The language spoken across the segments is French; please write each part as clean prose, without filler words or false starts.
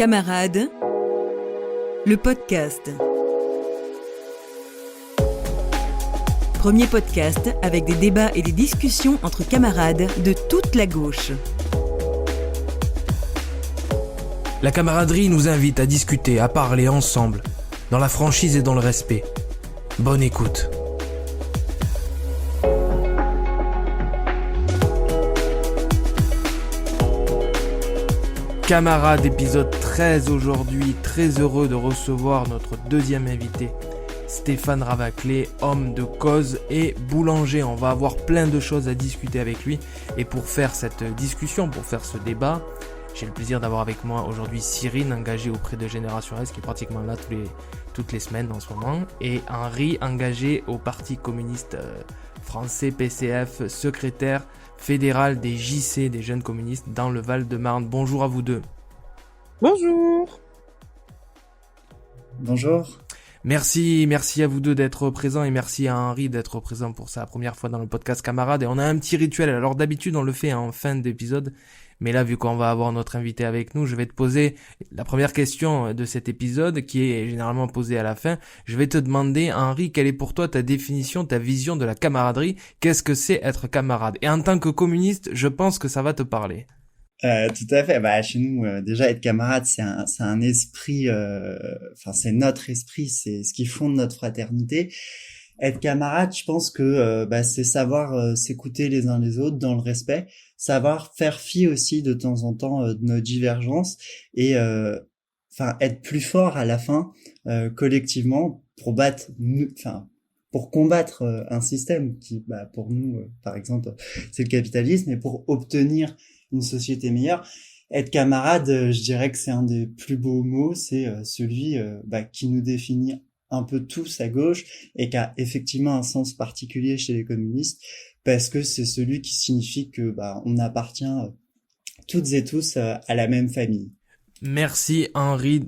Camarades, le podcast. Premier podcast avec des débats et des discussions entre camarades de toute la gauche. La camaraderie nous invite à discuter, à parler ensemble, dans la franchise et dans le respect. Bonne écoute. Camarades, épisode 13 aujourd'hui, très heureux de recevoir notre deuxième invité, Stéphane Ravaclé, homme de cause et boulanger. On va avoir plein de choses à discuter avec lui et pour faire cette discussion, pour faire ce débat, j'ai le plaisir d'avoir avec moi aujourd'hui Cyrine, engagée auprès de Génération S, qui est pratiquement là toutes les semaines en ce moment, et Henri, engagé au Parti communiste français PCF, secrétaire fédéral des JC, des jeunes communistes, dans le Val-de-Marne. Bonjour à vous deux. Bonjour. Bonjour. Merci à vous deux d'être présents et merci à Henri d'être présent pour sa première fois dans le podcast Camarades. Et on a un petit rituel, alors d'habitude on le fait en fin d'épisode, mais là vu qu'on va avoir notre invité avec nous, je vais te poser la première question de cet épisode qui est généralement posée à la fin. Je vais te demander, Henri, quelle est pour toi ta définition, ta vision de la camaraderie? Qu'est-ce que c'est être camarade? Et en tant que communiste, je pense que ça va te parler. Tout à fait. Chez nous, déjà être camarade, c'est un esprit. C'est notre esprit, c'est ce qui fonde notre fraternité. Être camarade, je pense que c'est savoir s'écouter les uns les autres dans le respect, savoir faire fi aussi de temps en temps de nos divergences et être plus fort à la fin collectivement pour combattre un système qui, pour nous, par exemple, c'est le capitalisme, et pour obtenir une société meilleure. Être camarade, je dirais que c'est un des plus beaux mots, c'est celui qui nous définit un peu tous à gauche et qui a effectivement un sens particulier chez les communistes parce que c'est celui qui signifie que on appartient toutes et tous à la même famille. Merci Henri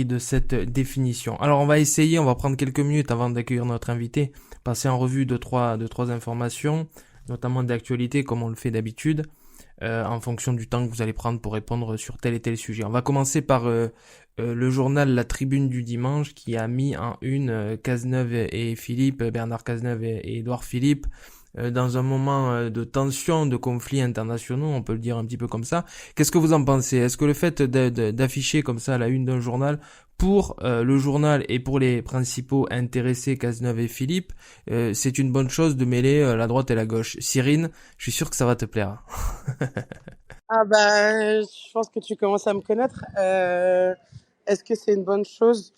de cette définition. Alors on va prendre quelques minutes avant d'accueillir notre invité, passer en revue deux trois informations, notamment d'actualité comme on le fait d'habitude. En fonction du temps que vous allez prendre pour répondre sur tel et tel sujet. On va commencer par le journal La Tribune du dimanche qui a mis en une Cazeneuve et Philippe, Bernard Cazeneuve et Édouard Philippe, dans un moment de tension, de conflits internationaux, on peut le dire un petit peu comme ça. Qu'est-ce que vous en pensez? Est-ce que le fait d'afficher comme ça la une d'un journal pour le journal et pour les principaux intéressés, Cazeneuve et Philippe, c'est une bonne chose de mêler la droite et la gauche? Cyrine, je suis sûr que ça va te plaire. Je pense que tu commences à me connaître. Est-ce que c'est une bonne chose?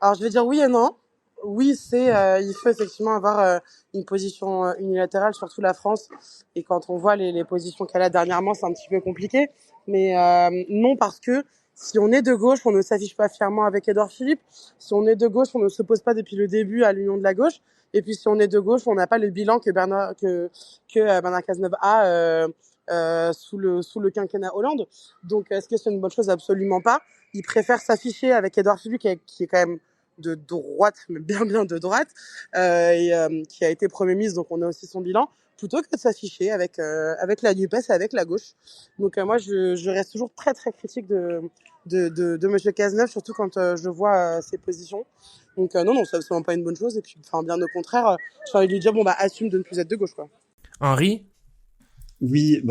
Alors je vais dire oui et non. Oui, il faut effectivement avoir une position unilatérale, surtout la France. Et quand on voit les positions qu'elle a dernièrement, c'est un petit peu compliqué. Mais non, parce que si on est de gauche, on ne s'affiche pas fièrement avec Édouard Philippe. Si on est de gauche, on ne s'oppose pas depuis le début à l'union de la gauche. Et puis si on est de gauche, on n'a pas le bilan que Bernard Cazeneuve a sous le quinquennat Hollande. Donc est-ce que c'est une bonne chose? Absolument pas. Il préfère s'afficher avec Édouard Philippe qui est quand même de droite, mais bien de droite, qui a été Premier ministre, donc on a aussi son bilan, plutôt que de s'afficher avec la NUPES et avec la gauche. Donc moi je reste toujours très très critique de monsieur Cazeneuve, surtout quand je vois ses positions. Donc non, c'est absolument pas une bonne chose, et puis bien au contraire, j'ai envie de lui dire assume de ne plus être de gauche, quoi. Henri? Oui,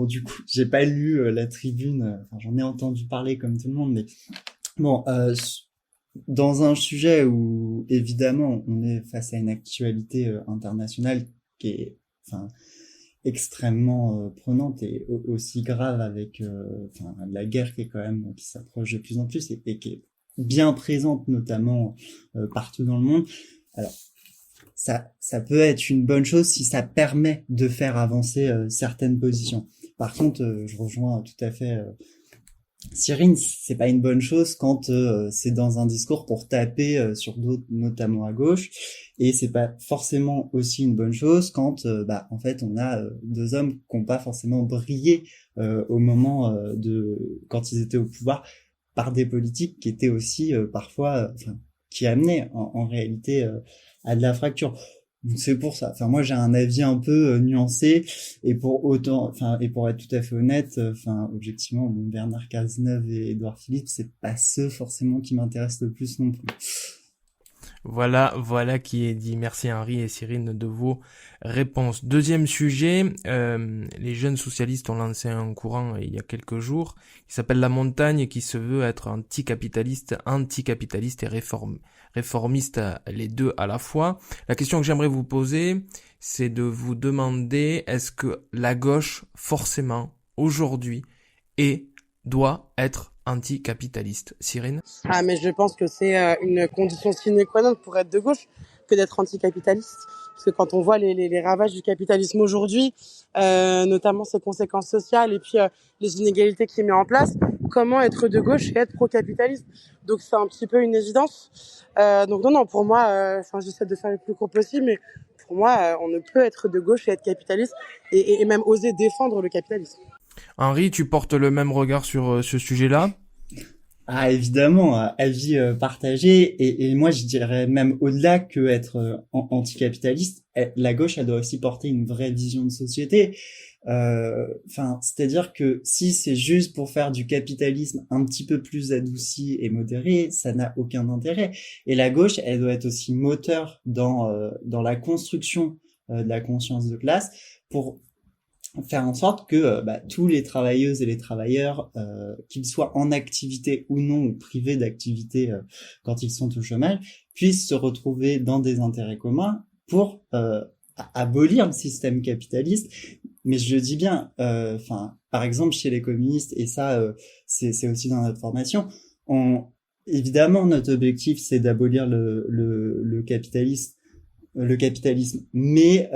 du coup, j'ai pas lu la Tribune, j'en ai entendu parler comme tout le monde, mais dans un sujet où évidemment on est face à une actualité internationale qui est extrêmement prenante et aussi grave avec la guerre qui s'approche de plus en plus et qui est bien présente notamment partout dans le monde. Alors ça peut être une bonne chose si ça permet de faire avancer certaines positions. Par contre, je rejoins tout à fait Cyrine, c'est pas une bonne chose quand c'est dans un discours pour taper sur d'autres, notamment à gauche, et c'est pas forcément aussi une bonne chose quand en fait on a deux hommes qui n'ont pas forcément brillé au moment quand ils étaient au pouvoir par des politiques qui étaient aussi parfois qui amenaient en réalité à de la fracture. Donc c'est pour ça. Enfin moi j'ai un avis un peu nuancé et pour être tout à fait honnête, objectivement bon, Bernard Cazeneuve et Édouard Philippe c'est pas ceux forcément qui m'intéressent le plus non plus. Voilà qui est dit. Merci Henri et Cyrine de vos réponses. Deuxième sujet, les jeunes socialistes ont lancé un courant il y a quelques jours qui s'appelle La Montagne, qui se veut être anticapitaliste et réformiste, les deux à la fois. La question que j'aimerais vous poser, c'est de vous demander, est-ce que la gauche, forcément, aujourd'hui, doit être anticapitaliste? Cyrine? Ah, mais je pense que c'est une condition sine qua non pour être de gauche que d'être anticapitaliste. Parce que quand on voit les ravages du capitalisme aujourd'hui, notamment ses conséquences sociales et puis les inégalités qu'il met en place, comment être de gauche et être pro-capitaliste? Donc c'est un petit peu une évidence. Donc non, pour moi, j'essaie de faire le plus court possible, mais pour moi, on ne peut être de gauche et être capitaliste et même oser défendre le capitalisme. Henri, tu portes le même regard sur ce sujet-là? Ah évidemment, avis partagé et moi je dirais même au-delà que être anticapitaliste, la gauche elle doit aussi porter une vraie vision de société. C'est-à-dire que si c'est juste pour faire du capitalisme un petit peu plus adouci et modéré, ça n'a aucun intérêt. Et la gauche, elle doit être aussi moteur dans la construction de la conscience de classe pour faire en sorte que tous les travailleuses et les travailleurs, qu'ils soient en activité ou non, ou privés d'activité quand ils sont au chômage, puissent se retrouver dans des intérêts communs pour abolir le système capitaliste. Mais je le dis bien, par exemple chez les communistes, et ça c'est aussi dans notre formation, évidemment notre objectif c'est d'abolir le capitalisme, mais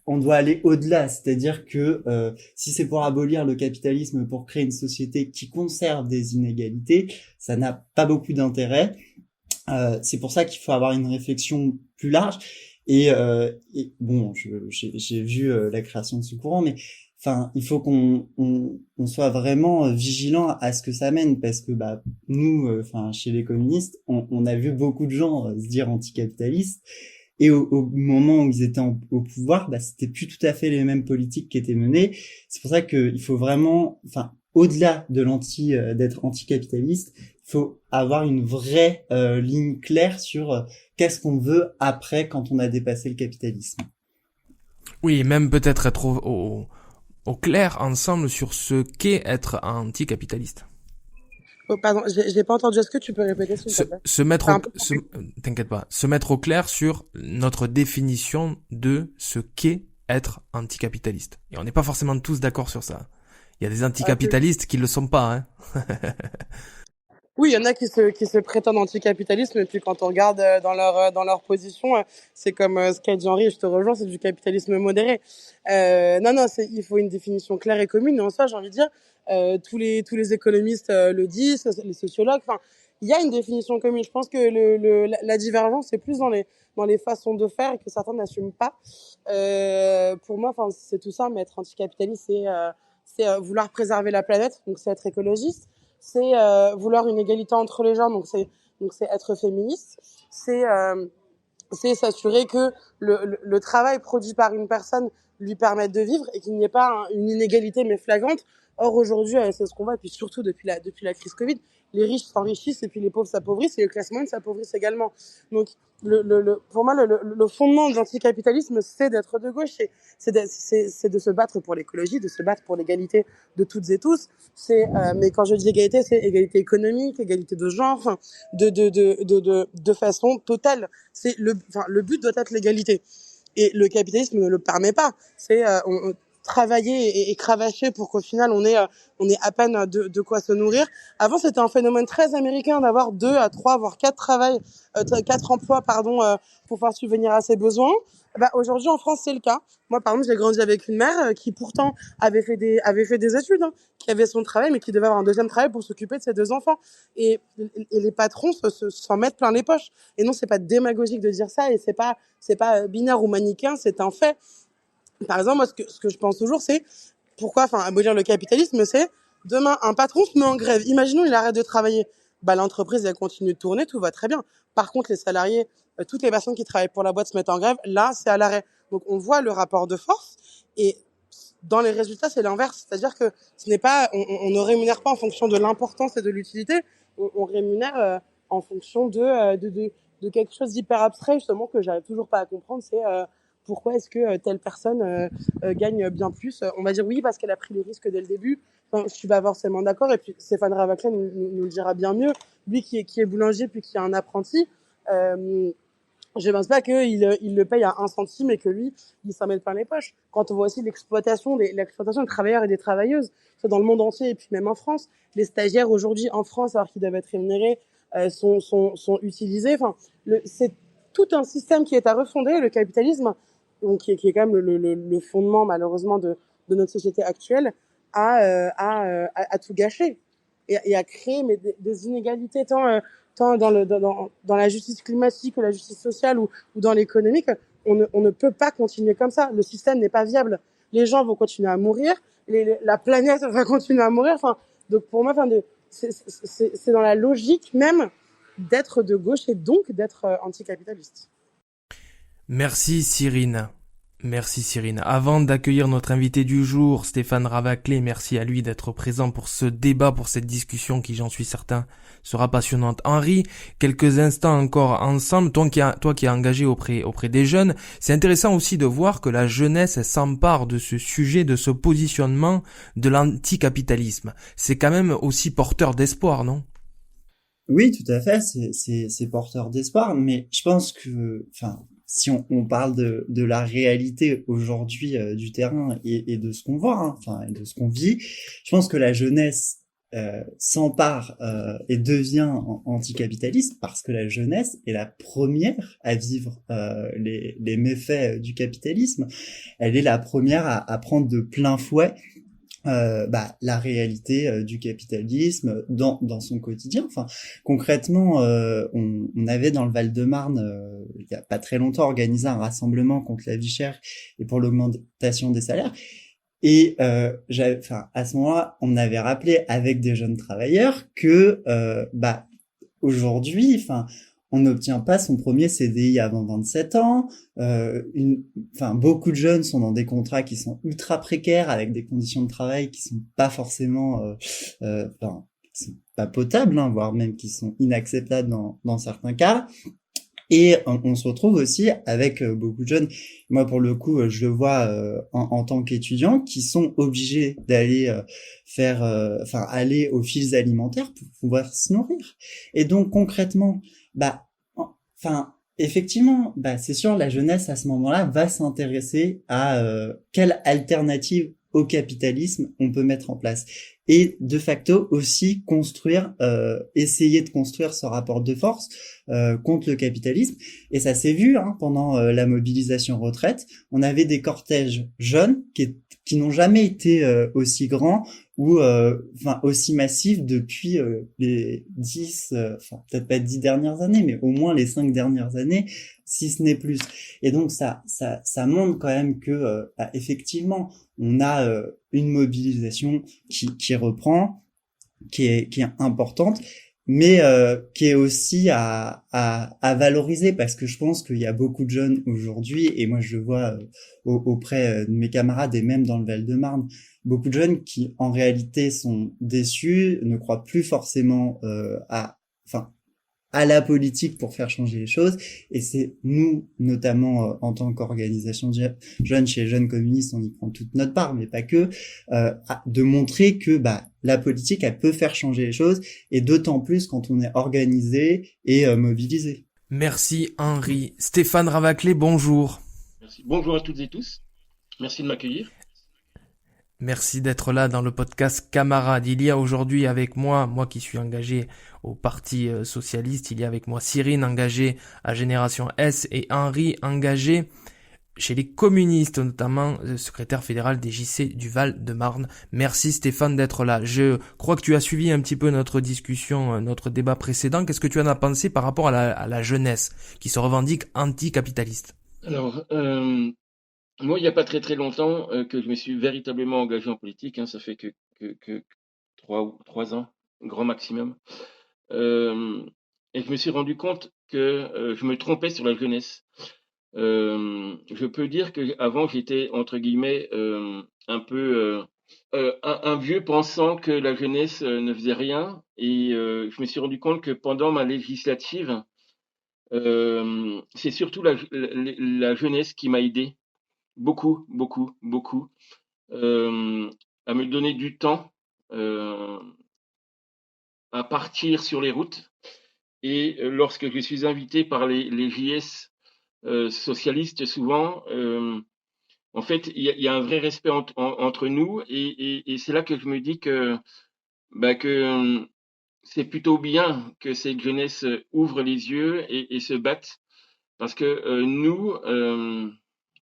on doit aller au-delà, c'est-à-dire que si c'est pour abolir le capitalisme, pour créer une société qui conserve des inégalités, ça n'a pas beaucoup d'intérêt. C'est pour ça qu'il faut avoir une réflexion plus large. Et bon, j'ai vu la création de ce courant, mais il faut qu'on soit vraiment vigilant à ce que ça mène, parce que nous, chez les communistes, on a vu beaucoup de gens se dire anticapitalistes. Et au moment où ils étaient au pouvoir, c'était plus tout à fait les mêmes politiques qui étaient menées. C'est pour ça qu'il faut vraiment, au-delà d'être anticapitaliste, il faut avoir une vraie ligne claire sur qu'est-ce qu'on veut après quand on a dépassé le capitalisme. Oui, même peut-être être au clair ensemble sur ce qu'est être anticapitaliste. Oh, pardon, j'ai pas entendu. Est-ce que tu peux répéter s'il te plaît? T'inquiète pas. Se mettre au clair sur notre définition de ce qu'est être anticapitaliste. Et on n'est pas forcément tous d'accord sur ça. Il y a des anticapitalistes qui le sont pas, hein. Oui, il y en a qui se prétendent anticapitalisme, et puis quand on regarde dans leur position, c'est comme ce qu'a dit Henri, je te rejoins, c'est du capitalisme modéré. Non, il faut une définition claire et commune. Et en soi, j'ai envie de dire, tous les économistes le disent, les sociologues. Il y a une définition commune. Je pense que la divergence c'est plus dans les façons de faire et que certains n'assument pas. Pour moi, c'est tout ça, mais être anticapitaliste, c'est vouloir préserver la planète, donc c'est être écologiste. C'est vouloir une égalité entre les gens, donc c'est être féministe. C'est s'assurer que le travail produit par une personne lui permette de vivre et qu'il n'y ait pas une inégalité mais flagrante. Or aujourd'hui, c'est ce qu'on voit, et puis surtout depuis la crise Covid, les riches s'enrichissent et puis les pauvres s'appauvrissent et le classe moyen s'appauvrisse également. Donc pour moi, le fondement de l'anticapitalisme, c'est d'être de gauche, c'est de se battre pour l'écologie, de se battre pour l'égalité de toutes et tous. Mais quand je dis égalité, c'est égalité économique, égalité de genre, de façon totale. Le but doit être l'égalité. Et le capitalisme ne le permet pas. C'est travailler et cravacher pour qu'au final on ait à peine de quoi se nourrir. Avant, c'était un phénomène très américain d'avoir 2 à 3 voire 4 emplois pour pouvoir subvenir à ses besoins. Aujourd'hui en France, c'est le cas. Moi par exemple, j'ai grandi avec une mère qui pourtant avait fait des études, qui avait son travail mais qui devait avoir un deuxième travail pour s'occuper de ses 2 enfants. Et les patrons s'en mettent plein les poches. Et non, c'est pas démagogique de dire ça, et c'est pas binaire ou manichéen, c'est un fait. Par exemple, moi, ce que je pense toujours, c'est pourquoi, abolir le capitalisme, c'est demain, un patron se met en grève. Imaginons, il arrête de travailler. L'entreprise, elle continue de tourner, tout va très bien. Par contre, les salariés, toutes les personnes qui travaillent pour la boîte se mettent en grève. Là, c'est à l'arrêt. Donc, on voit le rapport de force et dans les résultats, c'est l'inverse. C'est-à-dire que ce n'est pas, on ne rémunère pas en fonction de l'importance et de l'utilité. On rémunère en fonction de quelque chose d'hyper abstrait, justement, que j'arrive toujours pas à comprendre. C'est pourquoi est-ce que telle personne gagne bien plus. On va dire oui, parce qu'elle a pris les risques dès le début. Enfin, je suis pas forcément d'accord. Et puis, Stéphane Ravaclet nous le dira bien mieux. Lui qui est boulanger, puis qui est un apprenti. Je pense pas qu'il le paye à 1 centime et que lui, il s'en met plein les poches. Quand on voit aussi l'exploitation des travailleurs et des travailleuses, c'est dans le monde entier et puis même en France, les stagiaires aujourd'hui en France, alors qu'ils doivent être rémunérés, sont utilisés. Enfin, c'est tout un système qui est à refonder, le capitalisme, donc qui est quand même le fondement malheureusement de notre société actuelle, à tout gâcher et à créer des inégalités tant dans la justice climatique ou la justice sociale ou dans l'économique. On ne peut pas continuer comme ça. Le système n'est pas viable. Les gens vont continuer à mourir. La planète va continuer à mourir. Enfin, donc pour moi, c'est dans la logique même d'être de gauche et donc d'être anticapitaliste. Merci Cyrine. Merci Cyrine. Avant d'accueillir notre invité du jour, Stéphane Ravaclet, merci à lui d'être présent pour ce débat, pour cette discussion qui, j'en suis certain, sera passionnante. Henri, quelques instants encore ensemble, toi qui es engagé auprès des jeunes, c'est intéressant aussi de voir que la jeunesse s'empare de ce sujet, de ce positionnement de l'anticapitalisme. C'est quand même aussi porteur d'espoir, non? Oui, tout à fait, c'est porteur d'espoir, mais je pense que, enfin, si on parle de la réalité aujourd'hui du terrain et de ce qu'on voit, hein, enfin, et de ce qu'on vit, je pense que la jeunesse s'empare et devient anticapitaliste parce que la jeunesse est la première à vivre les méfaits du capitalisme. Elle est la première à prendre de plein fouet la réalité du capitalisme dans son quotidien. Enfin, concrètement, on avait dans le Val-de-Marne, il y a pas très longtemps, organisé un rassemblement contre la vie chère et pour l'augmentation des salaires. Et à ce moment-là, on avait rappelé avec des jeunes travailleurs que aujourd'hui, on n'obtient pas son premier CDI avant 27 ans. Beaucoup de jeunes sont dans des contrats qui sont ultra précaires avec des conditions de travail qui sont pas forcément, qui sont pas potables, hein, voire même qui sont inacceptables dans certains cas. Et on se retrouve aussi avec beaucoup de jeunes. Moi, pour le coup, je le vois en tant qu'étudiant, qui sont obligés d'aller aller aux files alimentaires pour pouvoir se nourrir. Et donc concrètement, effectivement, c'est sûr, la jeunesse à ce moment-là va s'intéresser à quelle alternative au capitalisme on peut mettre en place et de facto aussi essayer de construire ce rapport de force contre le capitalisme. Et ça s'est vu pendant la mobilisation retraite. On avait des cortèges jeunes qui n'ont jamais été aussi grands ou aussi massifs depuis les 10, peut-être pas 10 dernières années, mais au moins les 5 dernières années, si ce n'est plus. Et donc ça montre quand même que effectivement on a une mobilisation qui reprend, qui est importante, mais qui est aussi à valoriser, parce que je pense qu'il y a beaucoup de jeunes aujourd'hui, et moi je le vois auprès de mes camarades et même dans le Val-de-Marne, beaucoup de jeunes qui en réalité sont déçus, ne croient plus forcément à la politique pour faire changer les choses. Et c'est nous, notamment en tant qu'organisation jeune chez les Jeunes Communistes, on y prend toute notre part, mais pas que, de montrer que la politique, elle peut faire changer les choses, et d'autant plus quand on est organisé et mobilisé. Merci Henri. Stéphane Ravaclet, bonjour. Merci. Bonjour à toutes et tous. Merci de m'accueillir. Merci d'être là dans le podcast Camarades. Il y a aujourd'hui avec moi qui suis engagé au Parti Socialiste, il y a avec moi Cyrine engagée à Génération S et Henri engagé chez les communistes, notamment secrétaire fédéral des JC du Val-de-Marne. Merci Stéphane d'être là. Je crois que tu as suivi un petit peu notre discussion, notre débat précédent. Qu'est-ce que tu en as pensé par rapport à la jeunesse qui se revendique anticapitaliste? Alors, moi, il n'y a pas très très longtemps que je me suis véritablement engagé en politique. Ça fait que 3 ans, grand maximum. Et et je me suis rendu compte que je me trompais sur la jeunesse. Je peux dire que avant j'étais entre guillemets un peu un vieux pensant que la jeunesse ne faisait rien, et je me suis rendu compte que pendant ma législative, c'est surtout la jeunesse qui m'a aidé beaucoup, beaucoup, beaucoup, à me donner du temps, euh, à partir sur les routes. Et lorsque je suis invité par les JS socialistes, souvent, en fait, il y a un vrai respect entre nous, et c'est là que je me dis que, bah, que c'est plutôt bien que cette jeunesse ouvre les yeux et se batte, parce que nous,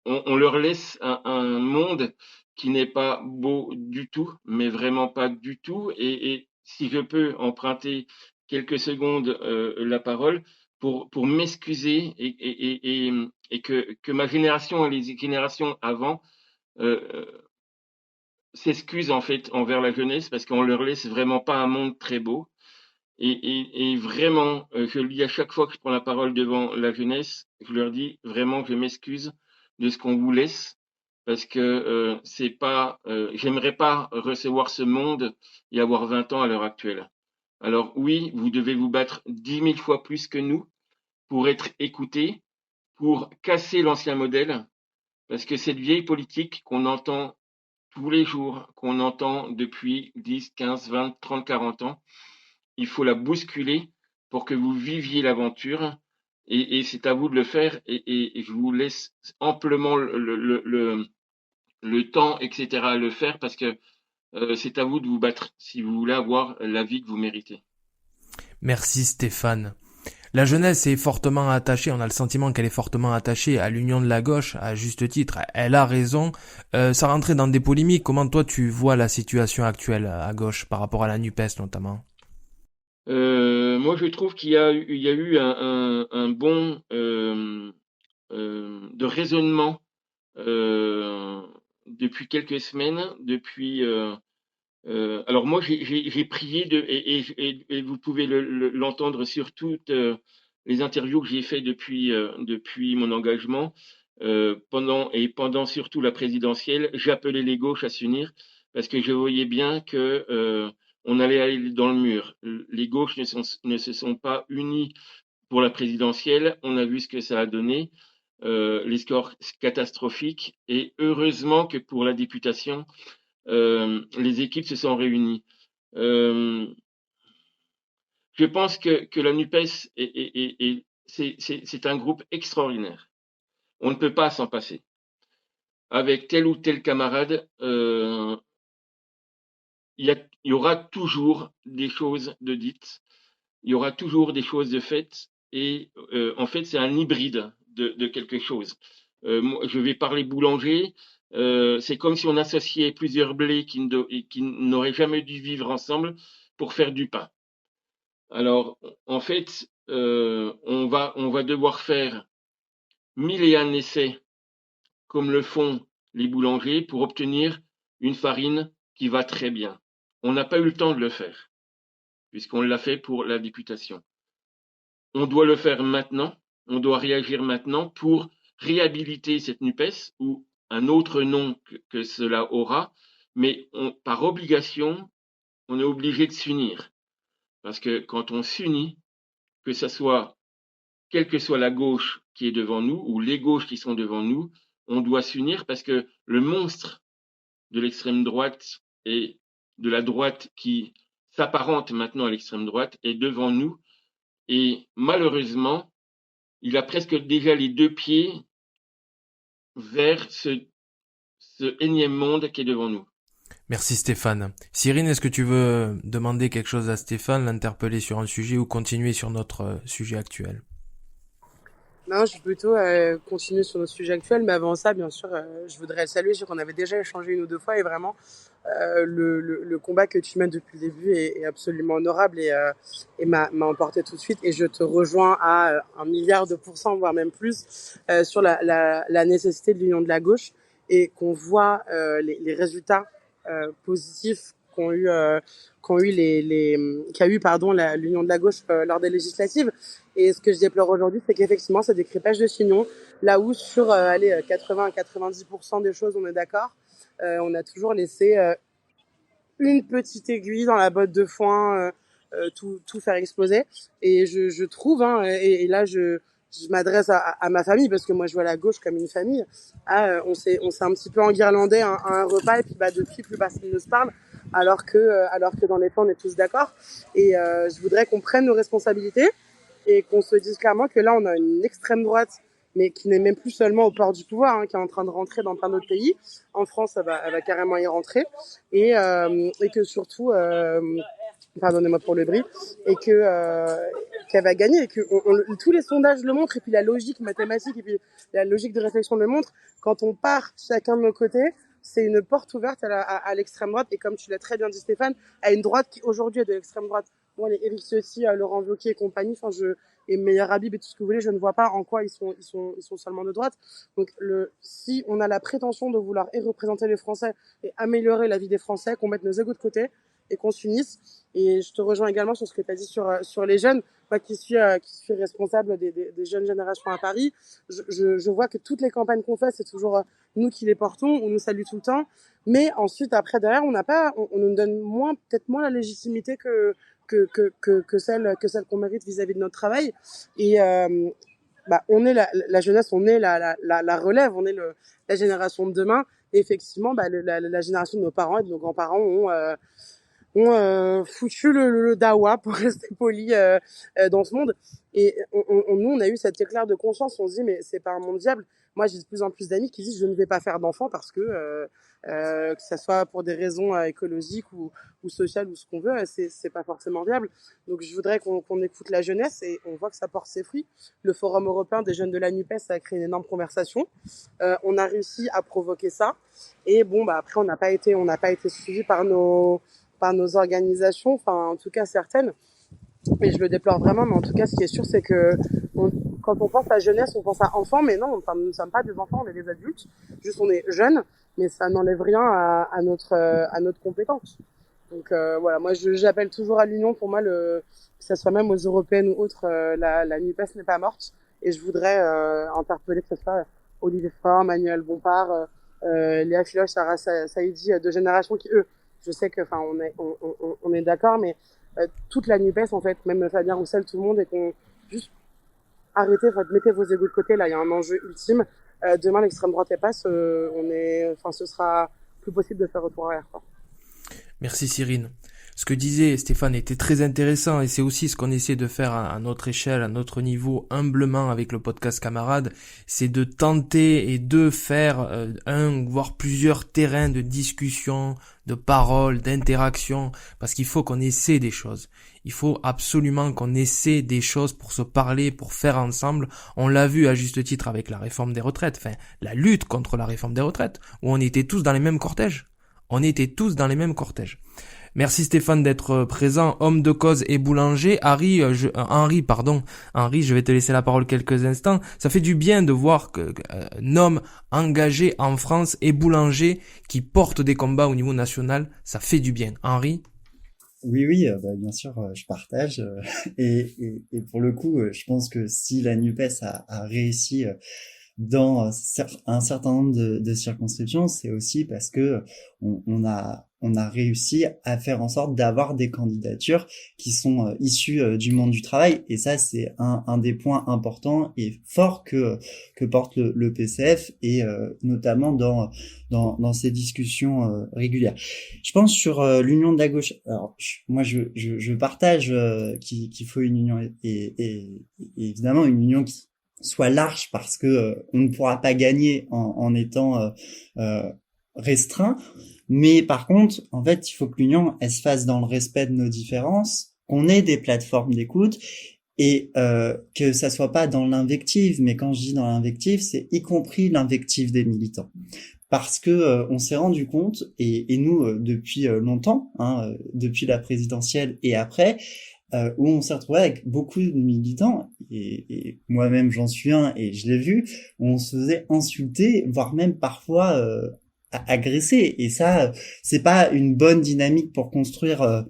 on leur laisse un monde qui n'est pas beau du tout, mais vraiment pas du tout. Et si je peux emprunter quelques secondes la parole pour m'excuser, et que ma génération et les générations avant euh, s'excusent en fait envers la jeunesse, parce qu'on leur laisse vraiment pas un monde très beau. Et vraiment, je le dis à chaque fois que je prends la parole devant la jeunesse, je leur dis vraiment que je m'excuse de ce qu'on vous laisse, parce que c'est pas, j'aimerais pas recevoir ce monde et avoir 20 ans à l'heure actuelle. Alors oui, vous devez vous battre 10 000 fois plus que nous pour être écoutés, pour casser l'ancien modèle, parce que cette vieille politique qu'on entend tous les jours, qu'on entend depuis 10, 15, 20, 30, 40 ans, il faut la bousculer pour que vous viviez l'aventure, et c'est à vous de le faire, et je vous laisse amplement le temps, etc. à le faire, parce que c'est à vous de vous battre si vous voulez avoir la vie que vous méritez. Merci Stéphane. La jeunesse est fortement attachée, on a le sentiment qu'elle est fortement attachée à l'union de la gauche, à juste titre. Elle a raison. Sans rentrer dans des polémiques, comment toi tu vois la situation actuelle à gauche par rapport à la NUPES notamment? Moi, je trouve qu'il y a eu un bon de raisonnement euh, depuis quelques semaines, alors moi, j'ai prié et vous pouvez l'entendre sur toutes les interviews que j'ai fait depuis mon engagement, pendant surtout la présidentielle. J'appelais les gauches à s'unir, parce que je voyais bien que on allait aller dans le mur. Les gauches ne se sont pas unies pour la présidentielle. On a vu ce que ça a donné, les scores catastrophiques, et heureusement que pour la députation, les équipes se sont réunies. Euh, je pense que la NUPES c'est un groupe extraordinaire. On ne peut pas s'en passer. Avec tel ou tel camarade, il y aura toujours des choses de dites, il y aura toujours des choses de faites, et en fait, c'est un hybride de quelque chose. Moi, je vais parler boulanger. C'est comme si on associait plusieurs blés qui n'auraient jamais dû vivre ensemble pour faire du pain. Alors, en fait, on va devoir faire 1000 et un essais, comme le font les boulangers, pour obtenir une farine qui va très bien. On n'a pas eu le temps de le faire, puisqu'on l'a fait pour la députation. On doit le faire maintenant, on doit réagir maintenant pour réhabiliter cette NUPES, ou un autre nom que cela aura, mais par obligation, on est obligé de s'unir. Parce que quand on s'unit, que ce soit, quelle que soit la gauche qui est devant nous, ou les gauches qui sont devant nous, on doit s'unir, parce que le monstre de l'extrême droite et de la droite qui s'apparente maintenant à l'extrême droite est devant nous, et malheureusement, il a presque déjà les deux pieds vers ce énième monde qui est devant nous. Merci Stéphane. Cyrine, est-ce que tu veux demander quelque chose à Stéphane, l'interpeller sur un sujet ou continuer sur notre sujet actuel? Non, je vais plutôt continuer sur notre sujet actuel, mais avant ça, bien sûr, je voudrais saluer, je sais qu'on avait déjà échangé une ou deux fois, et vraiment, le combat que tu mènes depuis le début est absolument honorable, et m'a emporté tout de suite, et je te rejoins à 1 milliard de %, voire même plus, sur la nécessité de l'union de la gauche, et qu'on voit les résultats positifs qu'a eu l'Union de la gauche lors des législatives. Et ce que je déplore aujourd'hui, c'est qu'effectivement, c'est des crêpages de chignons, là où sur 80-90% des choses, on est d'accord, on a toujours laissé une petite aiguille dans la botte de foin, tout faire exploser. Et je trouve, et là je m'adresse à ma famille, parce que moi je vois la gauche comme une famille. On s'est un petit peu enguirlandé à un repas, et puis depuis plus personne ne se parle, alors que dans les faits on est tous d'accord. Et je voudrais qu'on prenne nos responsabilités et qu'on se dise clairement que là on a une extrême droite, mais qui n'est même plus seulement au port du pouvoir, qui est en train de rentrer dans plein d'autres pays. En France, elle va carrément y rentrer, et que surtout, pardonnez-moi pour le bris, et qu'elle va gagner, et que tous les sondages le montrent, et puis la logique mathématique, et puis la logique de réflexion le montre. Quand on part chacun de nos côtés, c'est une porte ouverte à l'extrême droite, et comme tu l'as très bien dit Stéphane, à une droite qui aujourd'hui est de l'extrême droite. Moi, les Éric Ciotti, Laurent Wauquiez et compagnie, et Meyer Habib et tout ce que vous voulez, je ne vois pas en quoi ils sont seulement de droite. Donc si on a la prétention de vouloir représenter les Français et améliorer la vie des Français, qu'on mette nos égos de côté et qu'on s'unisse. Et je te rejoins également sur ce que tu as dit sur les jeunes. Moi qui suis responsable des jeunes générations à Paris, je vois que toutes les campagnes qu'on fait, c'est toujours nous qui les portons, on nous salue tout le temps, mais ensuite après derrière on nous donne peut-être moins la légitimité que celle qu'on mérite vis-à-vis de notre travail. Et on est la jeunesse, on est la relève, on est la génération de demain. Et effectivement, la génération de nos parents et de nos grands-parents ont foutu le dawa, pour rester poli, dans ce monde. Et nous, on a eu cet éclair de conscience. On se dit, mais c'est pas un monde viable. Moi, j'ai de plus en plus d'amis qui disent, je ne vais pas faire d'enfants parce que ça soit pour des raisons écologiques ou sociales ou ce qu'on veut, c'est pas forcément viable. Donc, je voudrais qu'on écoute la jeunesse, et on voit que ça porte ses fruits. Le Forum européen des jeunes de la NUPES a créé une énorme conversation. On a réussi à provoquer ça. Et après, on n'a pas été suivi par nos organisations, enfin en tout cas certaines, et je le déplore vraiment. Mais en tout cas, ce qui est sûr, c'est que quand on pense à jeunesse, on pense à enfants, mais non, nous ne sommes pas des enfants, on est des adultes, juste on est jeunes, mais ça n'enlève rien à notre compétence. Donc voilà, moi j'appelle toujours à l'union. Pour moi, que ça soit même aux européennes ou autres, la NUPES n'est pas morte, et je voudrais interpeller, que ce soit Olivier Faure, Manuel Bompard, Léa Filoche, Sarah Saïdi, de générations qui, eux, je sais que, on est d'accord, mais toute la NUPES, en fait, même Fabien Roussel, tout le monde, et qu'on juste arrêtez, mettez vos égos de côté. Là, il y a un enjeu ultime. Demain, l'extrême droite passe, ce sera plus possible de faire retour arrière, quoi. Merci Cyrine. Ce que disait Stéphane était très intéressant, et c'est aussi ce qu'on essaie de faire à notre échelle, à notre niveau, humblement avec le podcast Camarades, c'est de tenter et de faire voire plusieurs terrains de discussion, de parole, d'interaction, parce qu'il faut qu'on essaie des choses. Il faut absolument qu'on essaie des choses pour se parler, pour faire ensemble. On l'a vu à juste titre avec la réforme des retraites, la lutte contre la réforme des retraites, où on était tous dans les mêmes cortèges. Merci Stéphane d'être présent, homme de cause et boulanger. Henri, je vais te laisser la parole quelques instants. Ça fait du bien de voir qu'un homme engagé en France et boulanger qui porte des combats au niveau national. Ça fait du bien. Henri? Oui, bien sûr, je partage. Et pour le coup, je pense que si la NUPES a réussi dans un certain nombre de circonscriptions, c'est aussi parce que on a réussi à faire en sorte d'avoir des candidatures qui sont issues du monde du travail, et ça c'est un des points importants et forts que porte le PCF, et notamment dans ces discussions régulières. Je pense sur l'union de la gauche. Alors moi je partage qu'il faut une union, et évidemment une union qui soit large, parce que on ne pourra pas gagner en étant restreint. Mais par contre, en fait, il faut que l'union, elle se fasse dans le respect de nos différences, qu'on ait des plateformes d'écoute, et que ça soit pas dans l'invective. Mais quand je dis dans l'invective, c'est y compris l'invective des militants. Parce que on s'est rendu compte, et nous depuis longtemps, depuis la présidentielle et après, où on s'est retrouvé avec beaucoup de militants, et moi-même j'en suis un et je l'ai vu, où on se faisait insulter, voire même parfois agressés. Et ça, c'est pas une bonne dynamique pour construire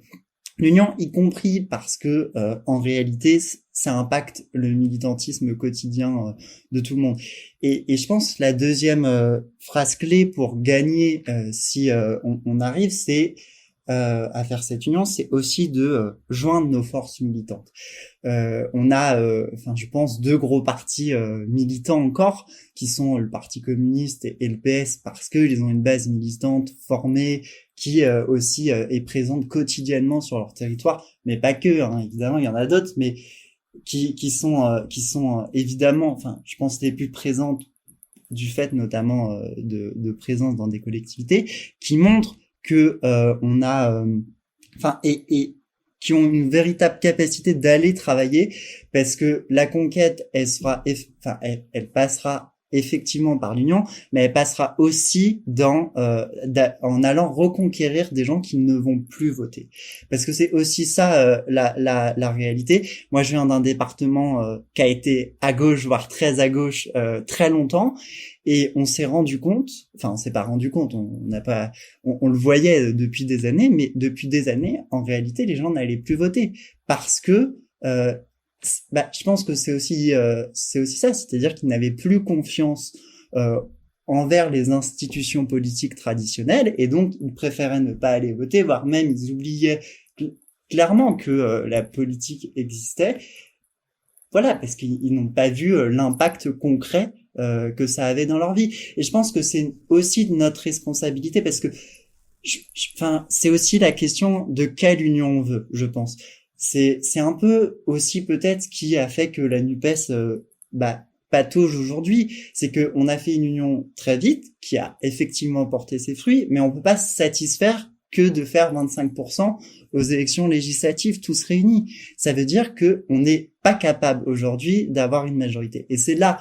l'union, y compris parce que en réalité, ça impacte le militantisme quotidien de tout le monde. Et je pense la deuxième phrase clé pour gagner, si on arrive, c'est à faire cette union, c'est aussi de joindre nos forces militantes. On a, enfin, je pense, deux gros partis militants encore, qui sont le Parti communiste et le PS, parce qu'ils ont une base militante formée, qui aussi est présente quotidiennement sur leur territoire, mais pas que, hein, évidemment, il y en a d'autres, mais qui sont évidemment, enfin, je pense les plus présentes du fait notamment de présence dans des collectivités, qui montrent que on a, enfin, et qui ont une véritable capacité d'aller travailler, parce que la conquête, elle sera, enfin, elle passera effectivement par l'union, mais elle passera aussi en allant reconquérir des gens qui ne vont plus voter, parce que c'est aussi ça la réalité. Moi, je viens d'un département qui a été à gauche, voire très à gauche, très longtemps, et on s'est rendu compte, enfin, on s'est pas rendu compte, on n'a pas, on le voyait depuis des années, mais depuis des années, en réalité, les gens n'allaient plus voter parce que je pense que c'est aussi ça, c'est-à-dire qu'ils n'avaient plus confiance envers les institutions politiques traditionnelles, et donc ils préféraient ne pas aller voter, voire même ils oubliaient clairement que la politique existait. Voilà, parce qu'ils n'ont pas vu l'impact concret que ça avait dans leur vie. Et je pense que c'est aussi de notre responsabilité, parce que enfin, c'est aussi la question de quelle union on veut, je pense. C'est un peu aussi peut-être ce qui a fait que la NUPES patauge aujourd'hui, c'est que on a fait une union très vite qui a effectivement porté ses fruits, mais on peut pas se satisfaire que de faire 25% aux élections législatives tous réunis. Ça veut dire que on n'est pas capable aujourd'hui d'avoir une majorité. Et c'est là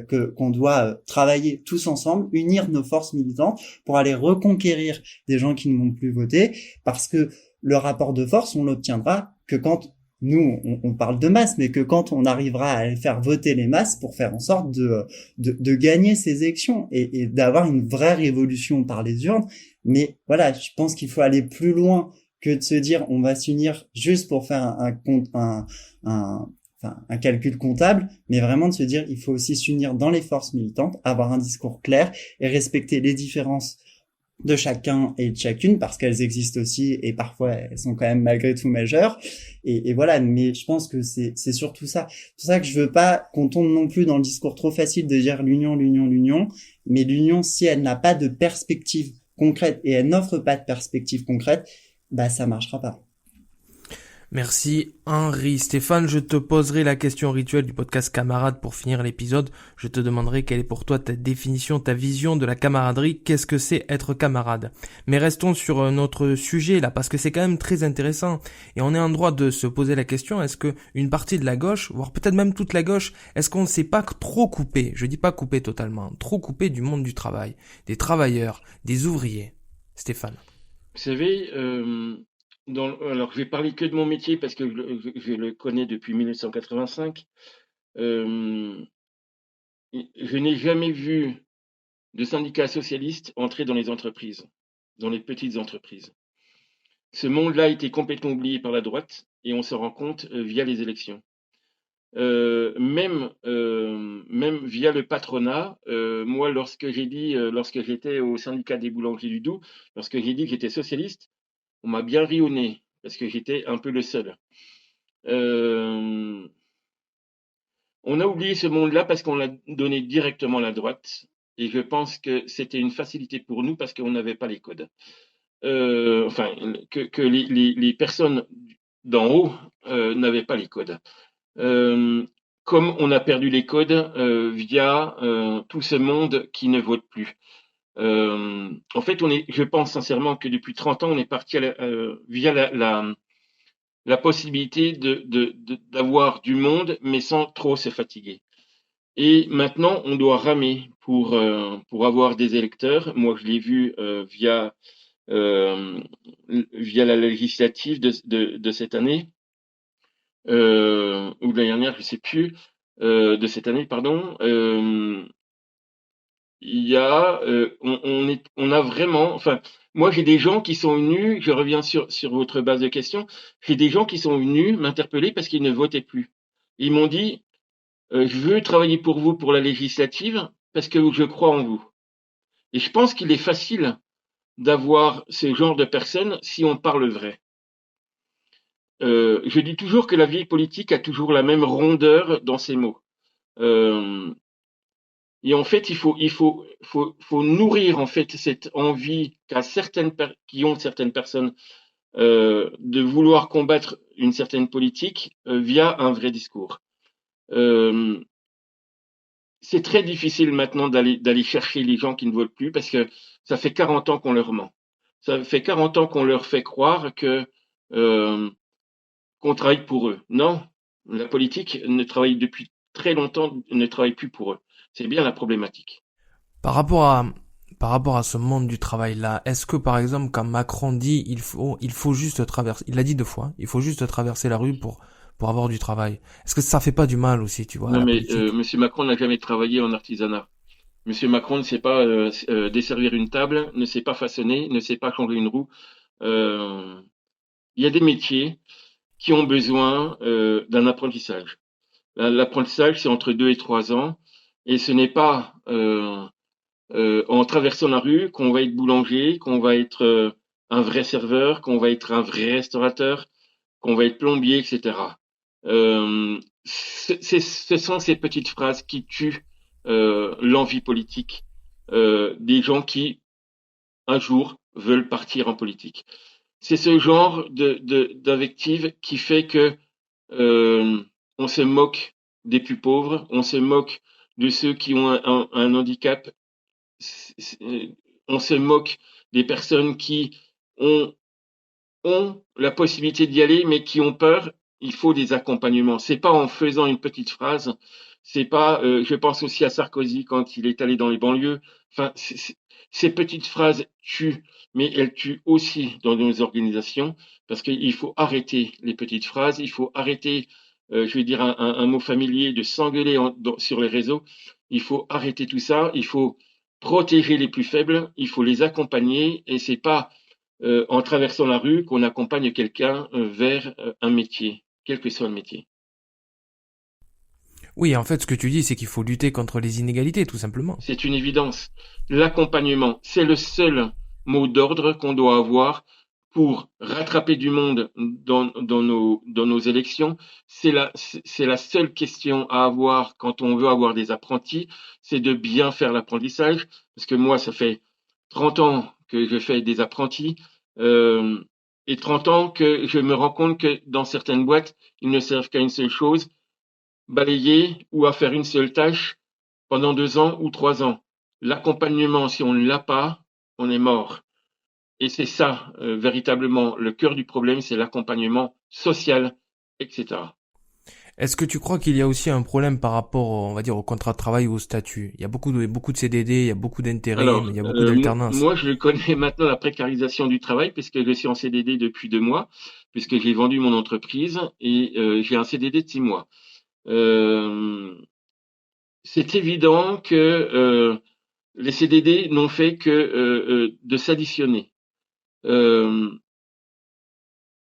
qu'on doit travailler tous ensemble, unir nos forces militantes pour aller reconquérir des gens qui ne vont plus voter, parce que le rapport de force, on l'obtiendra que quand nous, on parle de masse, mais que quand on arrivera à faire voter les masses pour faire en sorte de gagner ces élections et d'avoir une vraie révolution par les urnes. Mais voilà, je pense qu'il faut aller plus loin que de se dire on va s'unir juste pour faire un calcul comptable, mais vraiment de se dire il faut aussi s'unir dans les forces militantes, avoir un discours clair et respecter les différences de chacun et de chacune, parce qu'elles existent aussi et parfois elles sont quand même malgré tout majeures, et voilà. Mais je pense que c'est surtout ça. C'est pour ça que je veux pas qu'on tombe non plus dans le discours trop facile de dire l'union, mais l'union, si elle n'a pas de perspective concrète et elle n'offre pas de perspective concrète, ça marchera pas. Merci Henri. Stéphane, je te poserai la question rituelle du podcast Camarade pour finir l'épisode. Je te demanderai quelle est pour toi ta définition, ta vision de la camaraderie. Qu'est-ce que c'est être camarade? Mais restons sur notre sujet là, parce que c'est quand même très intéressant. Et on est en droit de se poser la question, est-ce que une partie de la gauche, voire peut-être même toute la gauche, est-ce qu'on ne s'est pas trop coupé? Je dis pas coupé totalement, trop coupé du monde du travail, des travailleurs, des ouvriers. Stéphane. Vous savez, alors je vais parler que de mon métier parce que je le connais depuis 1985. Je n'ai jamais vu de syndicats socialistes entrer dans les entreprises, dans les petites entreprises. Ce monde-là a été complètement oublié par la droite et on se rend compte via les élections. Même via le patronat, moi lorsque j'étais au syndicat des boulangers du Doubs, lorsque j'ai dit que j'étais socialiste, on m'a bien ri au nez, parce que j'étais un peu le seul. On a oublié ce monde-là parce qu'on l'a donné directement à la droite, et je pense que c'était une facilité pour nous parce qu'on n'avait pas les codes. Que les personnes d'en haut n'avaient pas les codes. Comme on a perdu les codes via tout ce monde qui ne vote plus. En fait, je pense sincèrement que depuis 30 ans, on est parti via la possibilité d'avoir du monde, mais sans trop se fatiguer. Et maintenant, on doit ramer pour avoir des électeurs. Moi, je l'ai vu via la législative de cette année, ou de l'année dernière, je sais plus, de cette année, pardon. il y a, on a vraiment, enfin, moi j'ai des gens qui sont venus, je reviens sur votre base de questions, j'ai des gens qui sont venus m'interpeller parce qu'ils ne votaient plus. Ils m'ont dit, je veux travailler pour vous pour la législative parce que je crois en vous. Et je pense qu'il est facile d'avoir ce genre de personnes si on parle vrai. Je dis toujours que la vie politique a toujours la même rondeur dans ses mots. Euh, et en fait, faut nourrir en fait cette envie qui ont certaines personnes de vouloir combattre une certaine politique via un vrai discours. Euh, c'est très difficile maintenant d'aller chercher les gens qui ne veulent plus parce que ça fait 40 ans qu'on leur ment. Ça fait 40 ans qu'on leur fait croire que euh, qu'on travaille pour eux. Non, la politique ne travaille depuis très longtemps, ne travaille plus pour eux. C'est bien la problématique. Par rapport à, par rapport à ce monde du travail là, est-ce que par exemple quand Macron dit il faut juste traverser, il l'a dit 2 fois, il faut juste traverser la rue pour avoir du travail. Est-ce que ça fait pas du mal aussi, tu vois, à Non, la mais politique? Monsieur Macron n'a jamais travaillé en artisanat. Monsieur Macron ne sait pas desservir une table, ne sait pas façonner, ne sait pas changer une roue. Euh, Il y a des métiers qui ont besoin d'un apprentissage. L'apprentissage, c'est entre 2 et 3 ans, et ce n'est pas en traversant la rue qu'on va être boulanger, qu'on va être un vrai serveur, qu'on va être un vrai restaurateur, qu'on va être plombier, etc. Ce sont ces petites phrases qui tuent l'envie politique des gens qui, un jour, veulent partir en politique. C'est ce genre d'invective qui fait que on se moque des plus pauvres, on se moque de ceux qui ont un handicap, on se moque des personnes qui ont la possibilité d'y aller, mais qui ont peur. Il faut des accompagnements. C'est pas en faisant une petite phrase. C'est pas. Je pense aussi à Sarkozy quand il est allé dans les banlieues. Enfin, ces petites phrases tuent, mais elles tuent aussi dans nos organisations parce qu'il faut arrêter les petites phrases. Il faut arrêter, je vais dire un mot familier, de s'engueuler sur les réseaux. Il faut arrêter tout ça. Il faut protéger les plus faibles. Il faut les accompagner. Et c'est pas en traversant la rue qu'on accompagne quelqu'un vers un métier, quel que soit le métier. Oui, en fait, ce que tu dis, c'est qu'il faut lutter contre les inégalités, tout simplement. C'est une évidence. L'accompagnement, c'est le seul mot d'ordre qu'on doit avoir pour rattraper du monde dans nos élections. C'est la seule question à avoir quand on veut avoir des apprentis, c'est de bien faire l'apprentissage. Parce que moi, ça fait 30 ans que je fais des apprentis euh, et 30 ans que je me rends compte que dans certaines boîtes, ils ne servent qu'à une seule chose, balayer ou à faire une seule tâche pendant 2 ans ou 3 ans. L'accompagnement, si on ne l'a pas, on est mort. Et c'est ça, véritablement, le cœur du problème, c'est l'accompagnement social, etc. Est-ce que tu crois qu'il y a aussi un problème par rapport, on va dire, au contrat de travail ou au statut? Il y a beaucoup de CDD, il y a beaucoup d'intérim, il Alors, y a beaucoup d'alternance. moi, je connais maintenant la précarisation du travail, puisque je suis en CDD depuis 2 mois, puisque j'ai vendu mon entreprise et j'ai un CDD de 6 mois. Euh, c'est évident que les CDD n'ont fait que de s'additionner. Euh,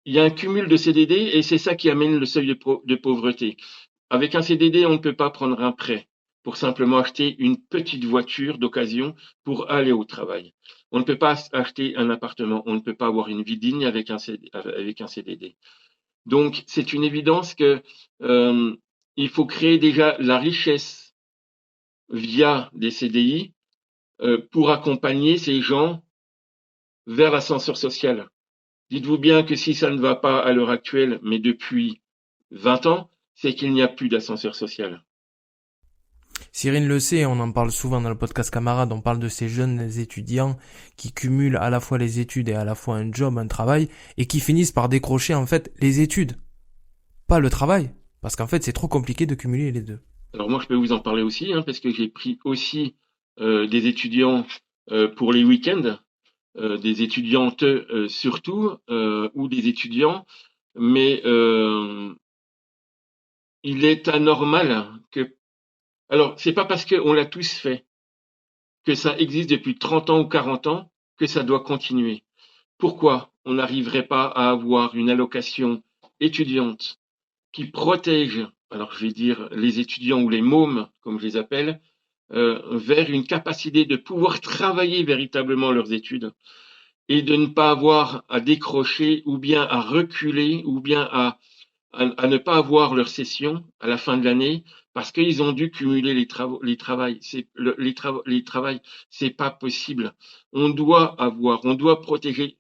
il y a un cumul de CDD et c'est ça qui amène le seuil de pauvreté. Avec un CDD, on ne peut pas prendre un prêt pour simplement acheter une petite voiture d'occasion pour aller au travail. On ne peut pas acheter un appartement, on ne peut pas avoir une vie digne avec un CDD. Donc, c'est une évidence que il faut créer déjà la richesse via des CDI pour accompagner ces gens vers l'ascenseur social. Dites-vous bien que si ça ne va pas à l'heure actuelle, mais depuis 20 ans, c'est qu'il n'y a plus d'ascenseur social. Cyril le sait, on en parle souvent dans le podcast Camarade, on parle de ces jeunes étudiants qui cumulent à la fois les études et à la fois un job, un travail, et qui finissent par décrocher en fait les études, pas le travail, parce qu'en fait c'est trop compliqué de cumuler les deux. Alors moi, je peux vous en parler aussi, hein, parce que j'ai pris aussi des étudiants pour les week-ends, des étudiantes surtout, ou des étudiants, mais il est anormal que... Alors, c'est pas parce qu'on l'a tous fait que ça existe depuis 30 ans ou 40 ans, que ça doit continuer. Pourquoi on n'arriverait pas à avoir une allocation étudiante qui protège, alors je vais dire les étudiants ou les mômes, comme je les appelle, vers une capacité de pouvoir travailler véritablement leurs études et de ne pas avoir à décrocher ou bien à reculer ou bien à ne pas avoir leur session à la fin de l'année parce qu'ils ont dû cumuler les travails. Les travails, c'est pas possible. On doit protéger.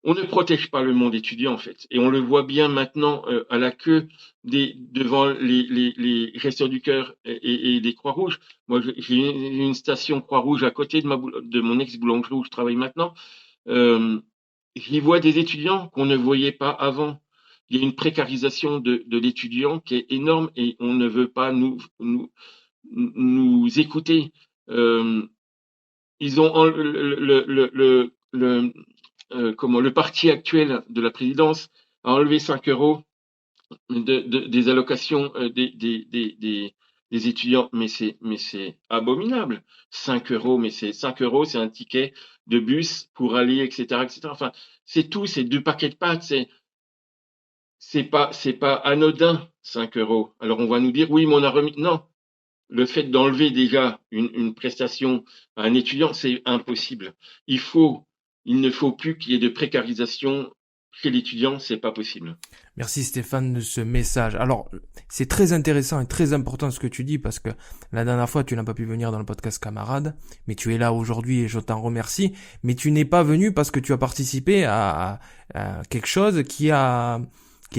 On ne protège pas le monde étudiant en fait, et on le voit bien maintenant à la queue devant les Restos du Cœur et des Croix-Rouges. Moi, j'ai une station Croix-Rouge à côté de mon ex-boulangerie où je travaille maintenant. Euh, J'y vois des étudiants qu'on ne voyait pas avant. Il y a une précarisation de l'étudiant qui est énorme et on ne veut pas nous écouter. Euh, Ils ont le parti actuel de la présidence a enlevé 5 euros des allocations des étudiants, mais c'est abominable. 5 euros, mais c'est 5 euros, c'est un ticket de bus pour aller, etc., etc. Enfin, c'est tout, c'est 2 paquets de pâtes, c'est pas anodin, 5 euros. Alors on va nous dire, oui, mais on a remis. Non, le fait d'enlever déjà une prestation à un étudiant, c'est impossible. Il ne faut plus qu'il y ait de précarisation chez l'étudiant, c'est pas possible. Merci Stéphane de ce message. Alors, c'est très intéressant et très important ce que tu dis parce que la dernière fois, tu n'as pas pu venir dans le podcast Camarade, mais tu es là aujourd'hui et je t'en remercie. Mais tu n'es pas venu parce que tu as participé à quelque chose qui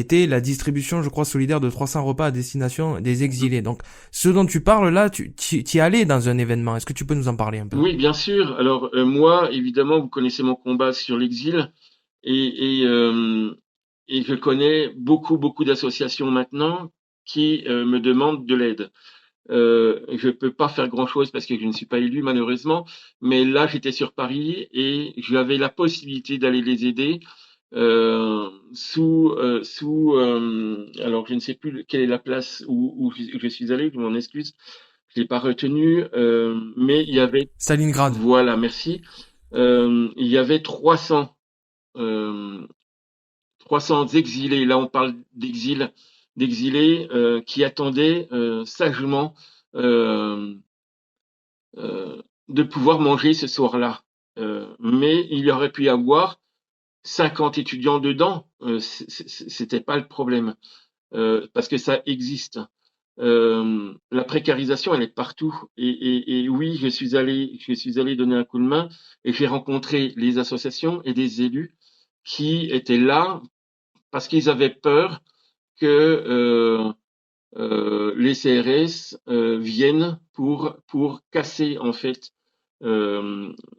était la distribution, je crois, solidaire de 300 repas à destination des exilés. Donc, ce dont tu parles là, tu y allais dans un événement. Est-ce que tu peux nous en parler un peu? Oui, bien sûr. Alors, moi, évidemment, vous connaissez mon combat sur l'exil et je connais beaucoup d'associations maintenant qui me demandent de l'aide. Je peux pas faire grand-chose parce que je ne suis pas élu malheureusement, mais là j'étais sur Paris et j'avais la possibilité d'aller les aider alors je ne sais plus quelle est la place où je suis allé, je m'en excuse, je l'ai pas retenu, mais il y avait Stalingrad. voilà, merci. Il y avait 300 exilés. Là, on parle d'exilés qui attendaient sagement euh, de pouvoir manger ce soir-là. Mais il y aurait pu y avoir 50 étudiants dedans. C'était pas le problème parce que ça existe. La précarisation, elle est partout. Et oui, je suis allé donner un coup de main et j'ai rencontré les associations et des élus qui étaient là parce qu'ils avaient peur que les CRS viennent pour casser en fait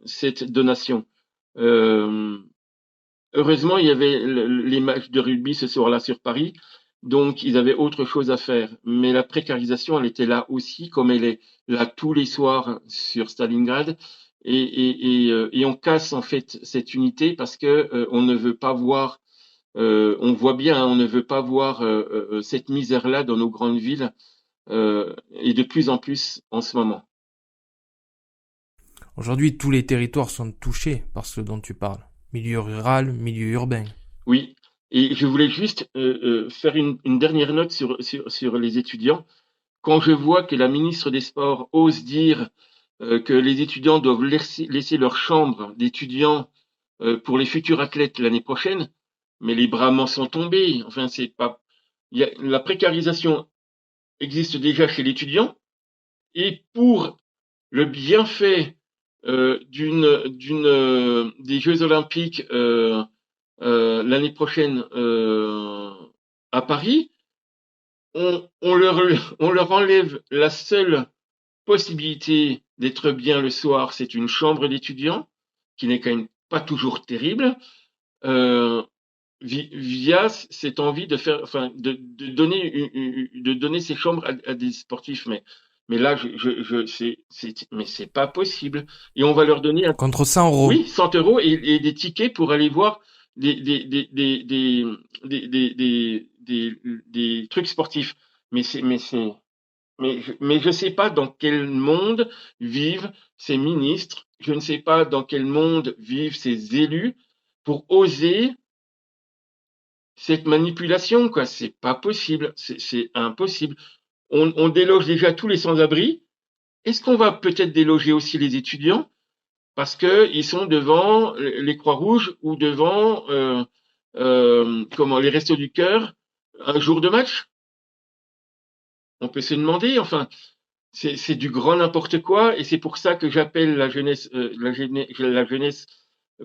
cette donation. Euh, Heureusement, il y avait les matchs de rugby ce soir-là sur Paris, donc ils avaient autre chose à faire. Mais la précarisation, elle était là aussi, comme elle est là tous les soirs sur Stalingrad. Et on casse en fait cette unité parce que on ne veut pas voir, on voit bien, hein, on ne veut pas voir cette misère-là dans nos grandes villes et de plus en plus en ce moment. Aujourd'hui, tous les territoires sont touchés par ce dont tu parles. Milieu rural, milieu urbain. Oui, et je voulais juste faire une dernière note sur les étudiants. Quand je vois que la ministre des Sports ose dire que les étudiants doivent laisser leur chambre d'étudiants pour les futurs athlètes l'année prochaine, mais les bras m'en sont tombés. Enfin, c'est pas. La précarisation existe déjà chez l'étudiant, et pour le bienfait des Jeux Olympiques l'année prochaine à Paris, on leur enlève la seule possibilité d'être bien le soir, c'est une chambre d'étudiant, qui n'est quand même pas toujours terrible, euh, via cette envie de faire, enfin, de donner ces chambres à des sportifs. Mais là, mais c'est pas possible. Et on va leur donner Contre 100 euros. oui, 100 euros et des tickets pour aller voir des trucs sportifs. Mais c'est Mais je sais pas dans quel monde vivent ces ministres. Je ne sais pas dans quel monde vivent ces élus pour oser cette manipulation, quoi. C'est pas possible. C'est impossible. On déloge déjà tous les sans-abri. Est-ce qu'on va peut-être déloger aussi les étudiants parce que ils sont devant les Croix-Rouges ou devant comment les Restos du Cœur un jour de match? On peut se demander. Enfin, c'est du grand n'importe quoi et c'est pour ça que j'appelle la jeunesse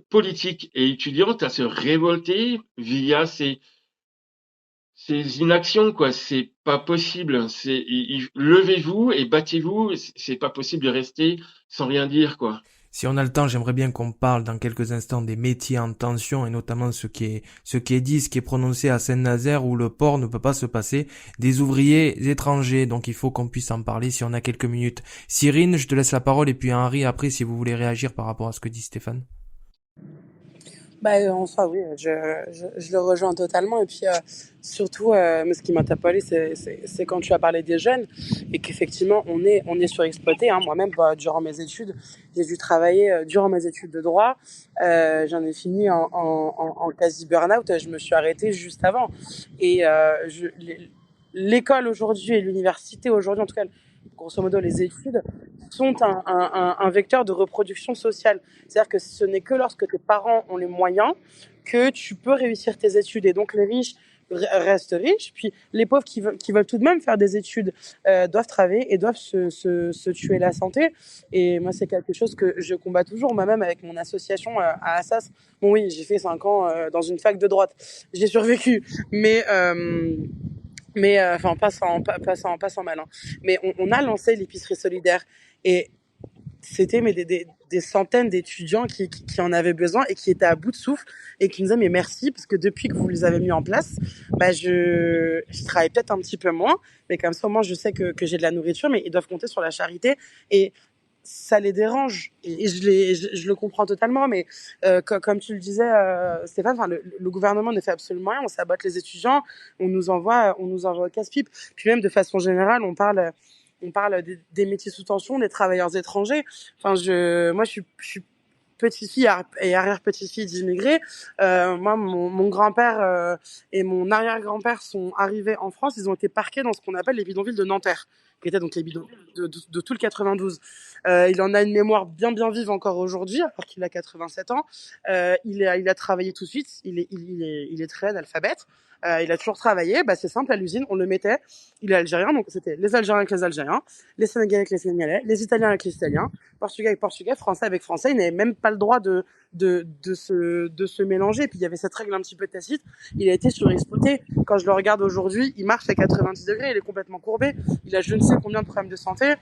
politique et étudiante à se révolter via ces inactions, quoi. C'est pas possible. Levez-vous et battez-vous. C'est pas possible de rester sans rien dire, quoi. Si on a le temps, j'aimerais bien qu'on parle dans quelques instants des métiers en tension et notamment ce qui est dit, ce qui est prononcé à Saint-Nazaire où le port ne peut pas se passer des ouvriers étrangers. Donc il faut qu'on puisse en parler si on a quelques minutes. Cyrine, je te laisse la parole et puis Henri après si vous voulez réagir par rapport à ce que dit Stéphane. Bah, en soi, oui, je le rejoins totalement. Et puis, surtout, mais ce qui m'a interpellé, c'est quand tu as parlé des jeunes et qu'effectivement, on est surexploité. Hein. Moi-même, bah, durant mes études, j'ai dû travailler durant mes études de droit. J'en ai fini en quasi burn-out. Je me suis arrêtée juste avant. Et l'école aujourd'hui et l'université aujourd'hui, en tout cas, grosso modo, les études sont un vecteur de reproduction sociale. C'est-à-dire que ce n'est que lorsque tes parents ont les moyens que tu peux réussir tes études. Et donc, les riches restent riches. Puis, les pauvres qui veulent tout de même faire des études doivent travailler et doivent se tuer la santé. Et moi, c'est quelque chose que je combats toujours, moi-même avec mon association à Assas. Bon, oui, j'ai fait 5 ans dans une fac de droite. J'ai survécu. Mais enfin pas sans mal, hein. Mais on a lancé l'épicerie solidaire et c'était des centaines d'étudiants qui en avaient besoin et qui étaient à bout de souffle et qui nous disaient mais merci parce que depuis que vous les avez mis en place, bah je travaille peut-être un petit peu moins, mais comme ça au moins je sais que j'ai de la nourriture, mais ils doivent compter sur la charité et ça les dérange et je le comprends totalement, mais comme tu le disais Stéphane, enfin le gouvernement ne fait absolument rien, on sabote les étudiants, on nous envoie au casse-pipe, puis même de façon générale on parle des métiers sous tension, des travailleurs étrangers. Enfin, moi, je suis petite-fille et arrière-petite-fille d'immigrés. Moi, mon grand-père et mon arrière-grand-père sont arrivés en France. Ils ont été parqués dans ce qu'on appelle les bidonvilles de Nanterre, qui étaient donc les bidonvilles de tout le 92. Il en a une mémoire bien vive encore aujourd'hui, alors qu'il a 87 ans. Il a travaillé tout de suite. Il est très analphabète. Il a toujours travaillé. Bah, c'est simple, à l'usine, on le mettait. Il est algérien, donc c'était les Algériens avec les Algériens, les Sénégalais avec les Sénégalais, les Italiens avec les Italiens, Portugais avec Portugais, Français avec Français. Ils n'avaient même pas le droit de se mélanger. Puis il y avait cette règle un petit peu tacite. Il a été surexploité. Quand je le regarde aujourd'hui, il marche à 90 degrés, il est complètement courbé. Il a je ne sais combien de problèmes de santé.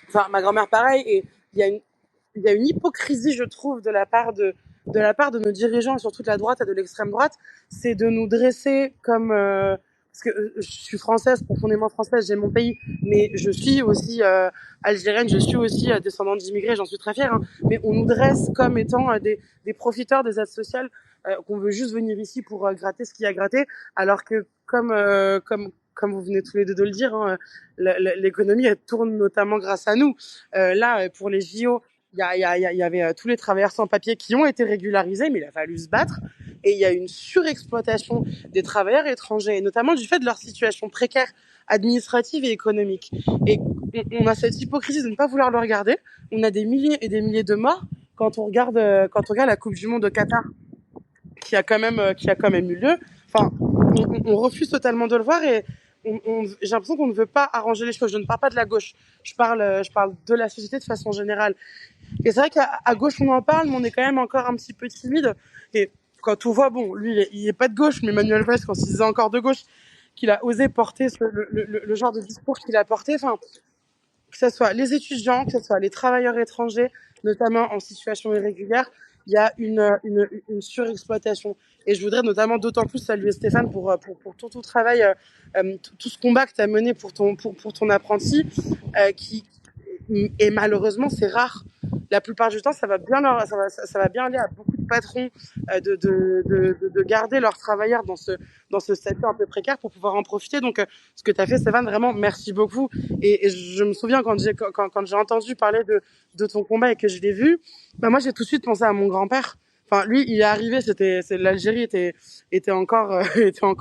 Enfin, ma grand-mère pareil. Et il y a une hypocrisie, je trouve, de la part de nos dirigeants, et surtout de la droite et de l'extrême droite, c'est de nous dresser comme parce que je suis française, profondément française, j'ai mon pays, mais je suis aussi algérienne, je suis aussi descendante d'immigrés, j'en suis très fière, hein, mais on nous dresse comme étant des profiteurs des aides sociales, qu'on veut juste venir ici pour gratter ce qu'il y a à gratter, alors que comme vous venez tous les deux de le dire, hein, l'économie elle tourne notamment grâce à nous. Là, pour les JO, il y avait tous les travailleurs sans papier qui ont été régularisés, mais il a fallu se battre. Et il y a une surexploitation des travailleurs étrangers, et notamment du fait de leur situation précaire administrative et économique. Et on a cette hypocrisie de ne pas vouloir le regarder. On a des milliers et des milliers de morts quand on regarde la Coupe du Monde au Qatar, qui a quand même eu lieu. Enfin, on refuse totalement de le voir et j'ai l'impression qu'on ne veut pas arranger les choses. Je ne parle pas de la gauche, je parle de la société de façon générale. Et c'est vrai qu'à gauche on en parle, mais on est quand même encore un petit peu timide. Et quand on voit, bon, lui il est pas de gauche, mais Manuel Valls, quand il disait encore de gauche, qu'il a osé porter le genre de discours qu'il a porté, enfin, que ce soit les étudiants, que ce soit les travailleurs étrangers, notamment en situation irrégulière, il y a une surexploitation. Et je voudrais notamment d'autant plus saluer Stéphane pour tout ton travail, tout ce combat que tu as mené pour ton apprenti, et malheureusement c'est rare. La plupart du temps, ça va bien aller à beaucoup de patrons de garder leurs travailleurs dans ce statut un peu précaire pour pouvoir en profiter. Donc, ce que tu as fait, Stéphane, vraiment, merci beaucoup. Et je me souviens quand j'ai entendu parler de ton combat et que je l'ai vu, bah moi, j'ai tout de suite pensé à mon grand-père. Enfin, lui, il est arrivé, l'Algérie était encore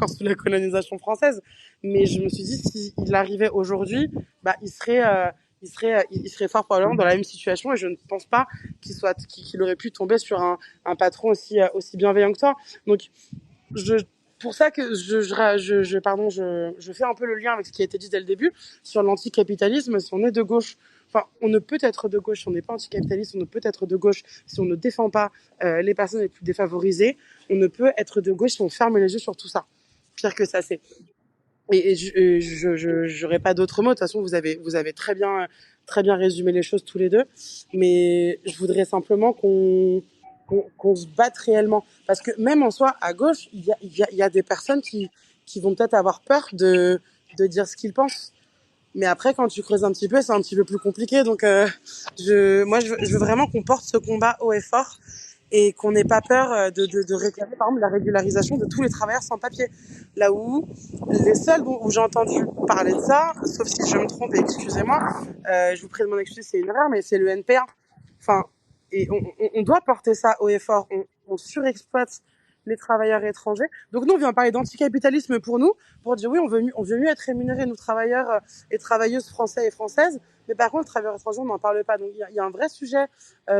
sous la colonisation française. Mais je me suis dit, s'il arrivait aujourd'hui, bah, il serait fort probablement dans la même situation, et je ne pense pas qu'il aurait pu tomber sur un patron aussi bienveillant que toi. Donc, pour ça que je fais un peu le lien avec ce qui a été dit dès le début sur l'anticapitalisme. Si on est de gauche, enfin, on ne peut être de gauche si on n'est pas anticapitaliste, on ne peut être de gauche si on ne défend pas les personnes les plus défavorisées, on ne peut être de gauche si on ferme les yeux sur tout ça. Pire que ça, c'est. Et j'aurais pas d'autres mots. De toute façon, vous avez très bien résumé les choses tous les deux. Mais je voudrais simplement qu'on se batte réellement. Parce que même en soi, à gauche, il y a des personnes qui vont peut-être avoir peur de dire ce qu'ils pensent. Mais après, quand tu creuses un petit peu, c'est un petit peu plus compliqué. Donc, je veux vraiment qu'on porte ce combat haut et fort, et qu'on n'ait pas peur de réclamer, par exemple, la régularisation de tous les travailleurs sans papier. Là où les seuls où j'ai entendu parler de ça, sauf si je me trompe, et excusez-moi, je vous prie de m'en excuser, c'est une erreur, mais c'est le NPA. Enfin, et on doit porter ça haut et fort. On surexploite les travailleurs étrangers. Donc nous, on vient parler d'anticapitalisme pour nous, pour dire oui, on veut mieux être rémunérés, nous, travailleurs et travailleuses français et françaises. Mais par contre, les travailleurs étrangers, on n'en parle pas. Donc il y a un vrai sujet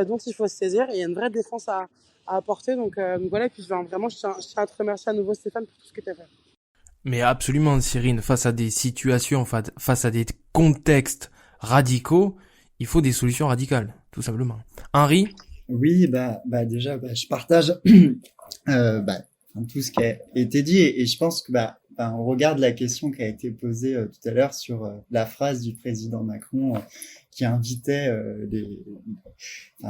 dont il faut se saisir, et il y a une vraie défense à apporter. Donc voilà, et puis vraiment, je tiens à te remercier à nouveau, Stéphane, pour tout ce que tu as fait. Mais absolument, Cyrine, face à des situations, face à des contextes radicaux, il faut des solutions radicales, tout simplement. Henri? Oui, déjà, je partage tout ce qui a été dit, et je pense que on regarde la question qui a été posée tout à l'heure sur la phrase du président Macron qui invitait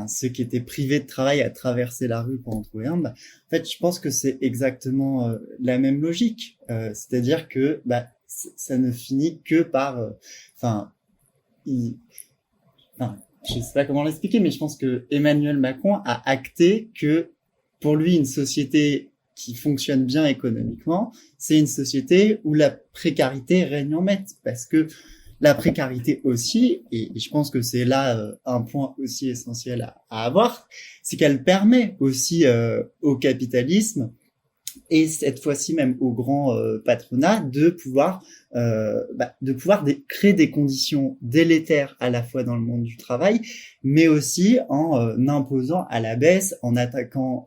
ceux qui étaient privés de travail à traverser la rue pour en trouver un. En fait, je pense que c'est exactement la même logique, c'est-à-dire que ça ne finit que par je sais pas comment l'expliquer, mais je pense que Emmanuel Macron a acté que pour lui, une société qui fonctionne bien économiquement, c'est une société où la précarité règne en maître, parce que la précarité aussi, et je pense que c'est là un point aussi essentiel à avoir, c'est qu'elle permet aussi au capitalisme, et cette fois-ci même au grand patronat, de pouvoir créer des conditions délétères à la fois dans le monde du travail, mais aussi en imposant à la baisse, en imposant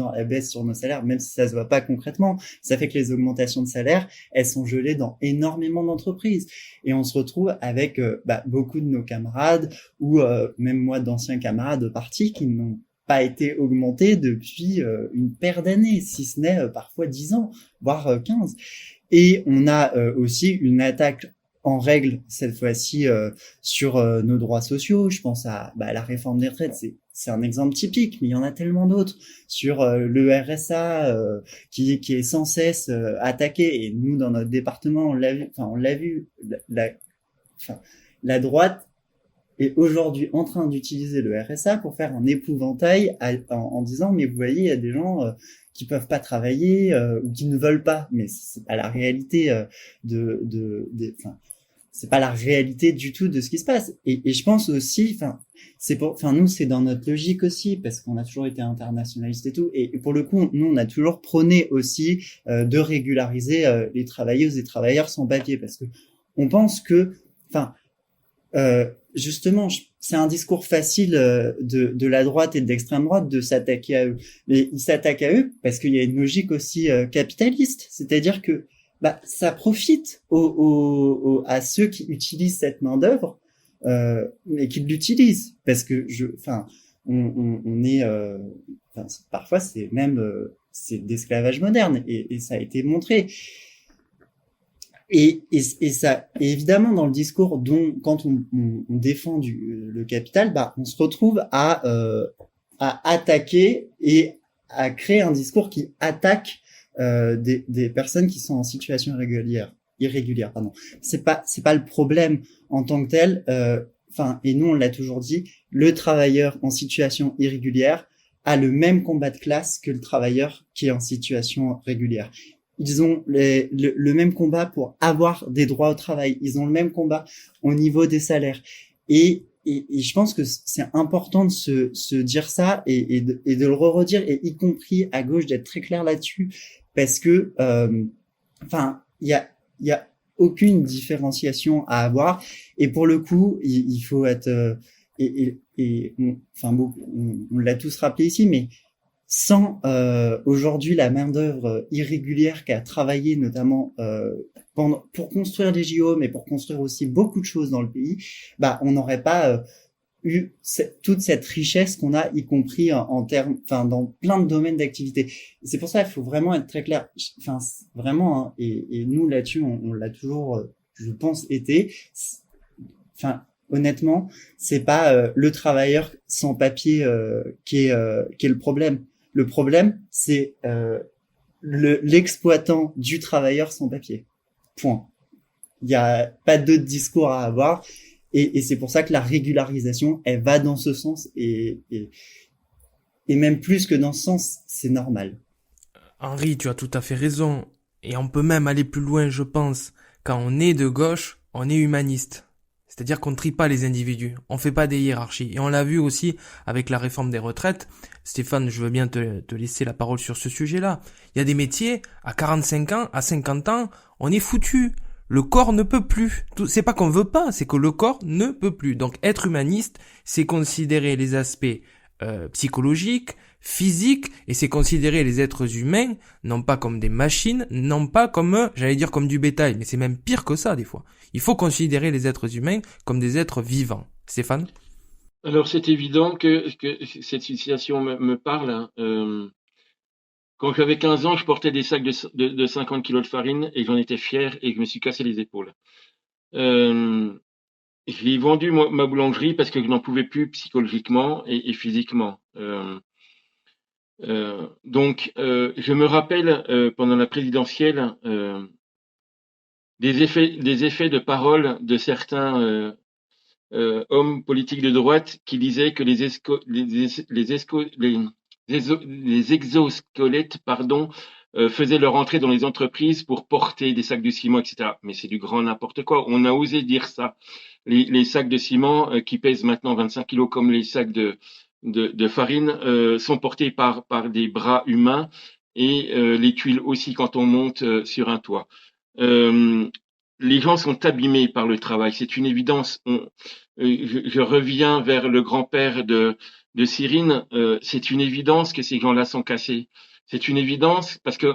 à la baisse sur nos salaires, même si ça se voit pas concrètement. Ça fait que les augmentations de salaire, elles sont gelées dans énormément d'entreprises, et on se retrouve avec beaucoup de nos camarades, ou même moi d'anciens camarades de parti, qui n'ont pas été augmenté depuis une paire d'années, si ce n'est parfois 10 ans, voire 15. Et on a aussi une attaque en règle, cette fois-ci, sur nos droits sociaux. Je pense à la réforme des retraites, c'est un exemple typique, mais il y en a tellement d'autres. Sur le RSA, qui est sans cesse attaqué, et nous, dans notre département, on l'a vu, la droite est aujourd'hui en train d'utiliser le RSA pour faire un épouvantail en disant mais vous voyez, il y a des gens qui peuvent pas travailler ou qui ne veulent pas, mais c'est pas la réalité c'est pas la réalité du tout de ce qui se passe, et je pense aussi nous c'est dans notre logique aussi, parce qu'on a toujours été internationaliste et tout, et pour le coup nous on a toujours prôné aussi de régulariser les travailleuses et travailleurs sans papier, parce que on pense que justement, c'est un discours facile de la droite et de l'extrême droite de s'attaquer à eux. Mais ils s'attaquent à eux parce qu'il y a une logique aussi capitaliste. C'est-à-dire que ça profite à ceux qui utilisent cette main-d'œuvre et qui l'utilisent. Parce que on est parfois c'est même c'est d'esclavage moderne, et ça a été montré. Et ça, évidemment, dans le discours quand on défend le capital, on se retrouve à attaquer et à créer un discours qui attaque des personnes qui sont en situation irrégulière, pardon. C'est pas le problème en tant que tel. Et nous, on l'a toujours dit, le travailleur en situation irrégulière a le même combat de classe que le travailleur qui est en situation régulière. Ils ont le même combat pour avoir des droits au travail. Ils ont le même combat au niveau des salaires. Et je pense que c'est important de se dire ça et de le redire, et y compris à gauche d'être très clair là-dessus, parce que, enfin, il y a aucune différenciation à avoir. Et pour le coup, il faut être, on l'a tous rappelé ici, mais sans aujourd'hui la main-d'œuvre irrégulière qui a travaillé notamment pour construire les JO, mais pour construire aussi beaucoup de choses dans le pays, bah on n'aurait pas eu toute cette richesse qu'on a, y compris en termes, enfin dans plein de domaines d'activité. C'est pour ça il faut vraiment être très clair. Enfin vraiment, hein, et nous là-dessus on l'a toujours, je pense, été. Enfin honnêtement, c'est pas le travailleur sans papier qui est le problème. Le problème, c'est l'exploitant du travailleur sans papier. Point. Il n'y a pas d'autre discours à avoir. Et c'est pour ça que la régularisation, elle va dans ce sens. Et même plus que dans ce sens, c'est normal. Henri, tu as tout à fait raison. Et on peut même aller plus loin, je pense. Quand on est de gauche, on est humaniste. C'est-à-dire qu'on ne trie pas les individus, on fait pas des hiérarchies. Et on l'a vu aussi avec la réforme des retraites. Stéphane, je veux bien te laisser la parole sur ce sujet-là. Il y a des métiers, à 45 ans, à 50 ans, on est foutu. Le corps ne peut plus. C'est pas qu'on veut pas, c'est que le corps ne peut plus. Donc être humaniste, c'est considérer les aspects psychologiques, physiques, et c'est considérer les êtres humains non pas comme des machines, non pas comme, j'allais dire comme du bétail, mais c'est même pire que ça des fois. Il faut considérer les êtres humains comme des êtres vivants. Stéphane ? Alors, c'est évident que cette situation me parle, hein. Quand j'avais 15 ans, je portais des sacs de 50 kilos de farine et j'en étais fier et je me suis cassé les épaules. J'ai vendu ma boulangerie parce que je n'en pouvais plus psychologiquement et physiquement. Donc, je me rappelle pendant la présidentielle des effets de parole de certains hommes politiques de droite qui disaient que les exosquelettes, faisaient leur entrée dans les entreprises pour porter des sacs de ciment, etc. Mais c'est du grand n'importe quoi. On a osé dire ça. Les sacs de ciment qui pèsent maintenant 25 kilos, comme les sacs de farine, sont portés par des bras humains, et les tuiles aussi quand on monte sur un toit. Les gens sont abîmés par le travail, c'est une évidence. Je reviens vers le grand-père de Cyrine. C'est une évidence que ces gens-là sont cassés. C'est une évidence parce que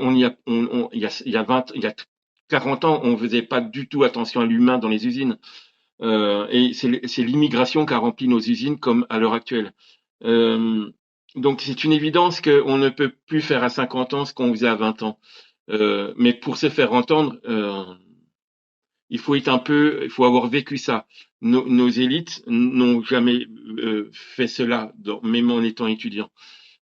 il y a 40 ans, on faisait pas du tout attention à l'humain dans les usines. Et c'est l'immigration qui a rempli nos usines comme à l'heure actuelle. Donc c'est une évidence qu'on ne peut plus faire à 50 ans ce qu'on faisait à 20 ans. Mais pour se faire entendre, il faut avoir vécu ça. Nos élites n'ont jamais fait cela, même en étant étudiants.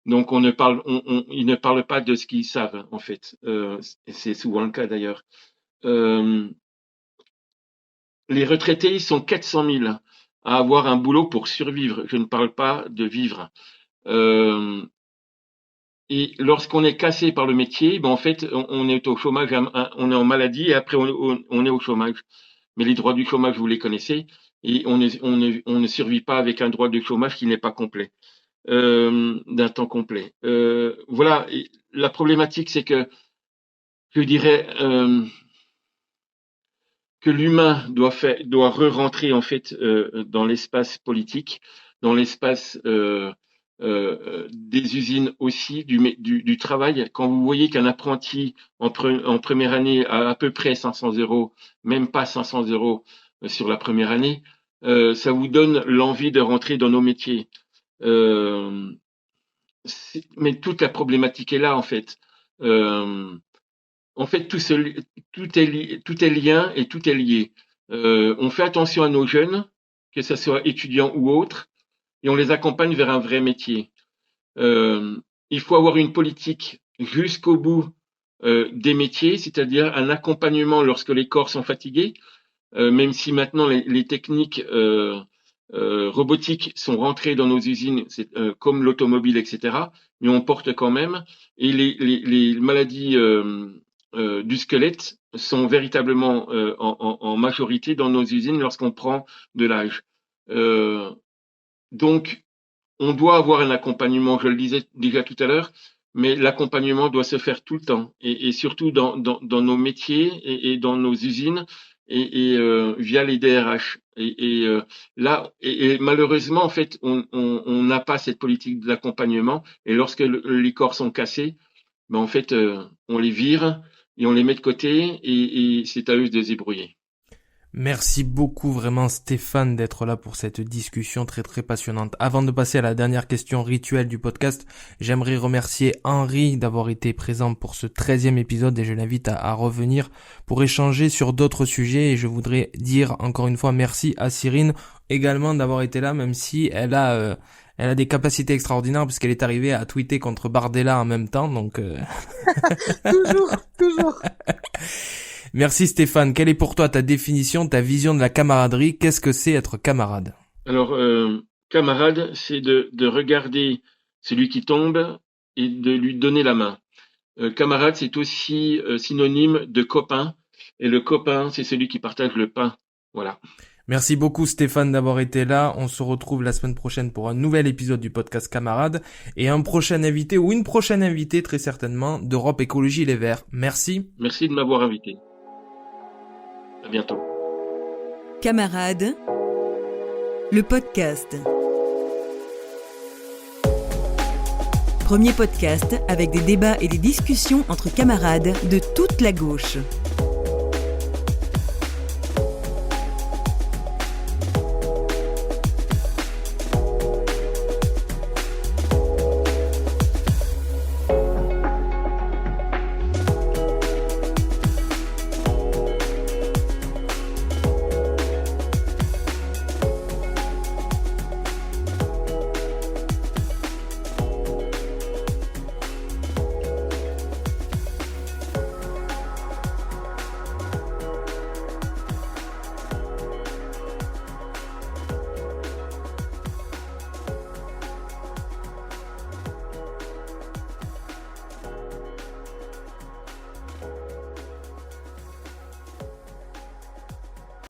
Donc ils ne parlent pas de ce qu'ils savent en fait. C'est souvent le cas d'ailleurs. Les retraités, ils sont 400 000 à avoir un boulot pour survivre. Je ne parle pas de vivre. Et lorsqu'on est cassé par le métier, en fait, on est au chômage, on est en maladie et après on est au chômage. Mais les droits du chômage, vous les connaissez, et on ne survit pas avec un droit de chômage qui n'est pas complet, d'un temps complet. Voilà. Et la problématique, c'est que je dirais que l'humain doit re-rentrer en fait dans l'espace politique, dans l'espace des usines aussi, du travail. Quand vous voyez qu'un apprenti en première année a à peu près 500 €, même pas 500 € sur la première année, ça vous donne l'envie de rentrer dans nos métiers. Mais toute la problématique est là en fait. En fait, tout est lien et tout est lié. On fait attention à nos jeunes, que ce soit étudiants ou autres, et on les accompagne vers un vrai métier. Il faut avoir une politique jusqu'au bout des métiers, c'est-à-dire un accompagnement lorsque les corps sont fatigués, même si maintenant les techniques robotiques sont rentrés dans nos usines, comme l'automobile, etc., mais on porte quand même. Et les maladies du squelette sont véritablement en majorité dans nos usines lorsqu'on prend de l'âge. Donc, on doit avoir un accompagnement, je le disais déjà tout à l'heure, mais l'accompagnement doit se faire tout le temps, et surtout dans nos métiers et dans nos usines, et via les DRH. Là, malheureusement, en fait, on n'a pas cette politique d'accompagnement, et lorsque les corps sont cassés, ben en fait, on les vire et on les met de côté, et c'est à eux de se débrouiller. Merci beaucoup vraiment Stéphane d'être là pour cette discussion très très passionnante. Avant de passer à la dernière question rituelle du podcast, j'aimerais remercier Henri d'avoir été présent pour ce 13e épisode et je l'invite à revenir pour échanger sur d'autres sujets, et je voudrais dire encore une fois merci à Cyrine également d'avoir été là, même si elle a des capacités extraordinaires puisqu'elle est arrivée à tweeter contre Bardella en même temps, donc Toujours. Merci Stéphane. Quelle est pour toi ta définition, ta vision de la camaraderie? Qu'est-ce que c'est être camarade? Alors, camarade, c'est de regarder celui qui tombe et de lui donner la main. Camarade, c'est aussi synonyme de copain, et le copain, c'est celui qui partage le pain. Voilà. Merci beaucoup Stéphane d'avoir été là. On se retrouve la semaine prochaine pour un nouvel épisode du podcast Camarade et un prochain invité ou une prochaine invitée très certainement d'Europe Écologie Les Verts. Merci. Merci de m'avoir invité. À bientôt. Camarade, le podcast. Premier podcast avec des débats et des discussions entre camarades de toute la gauche.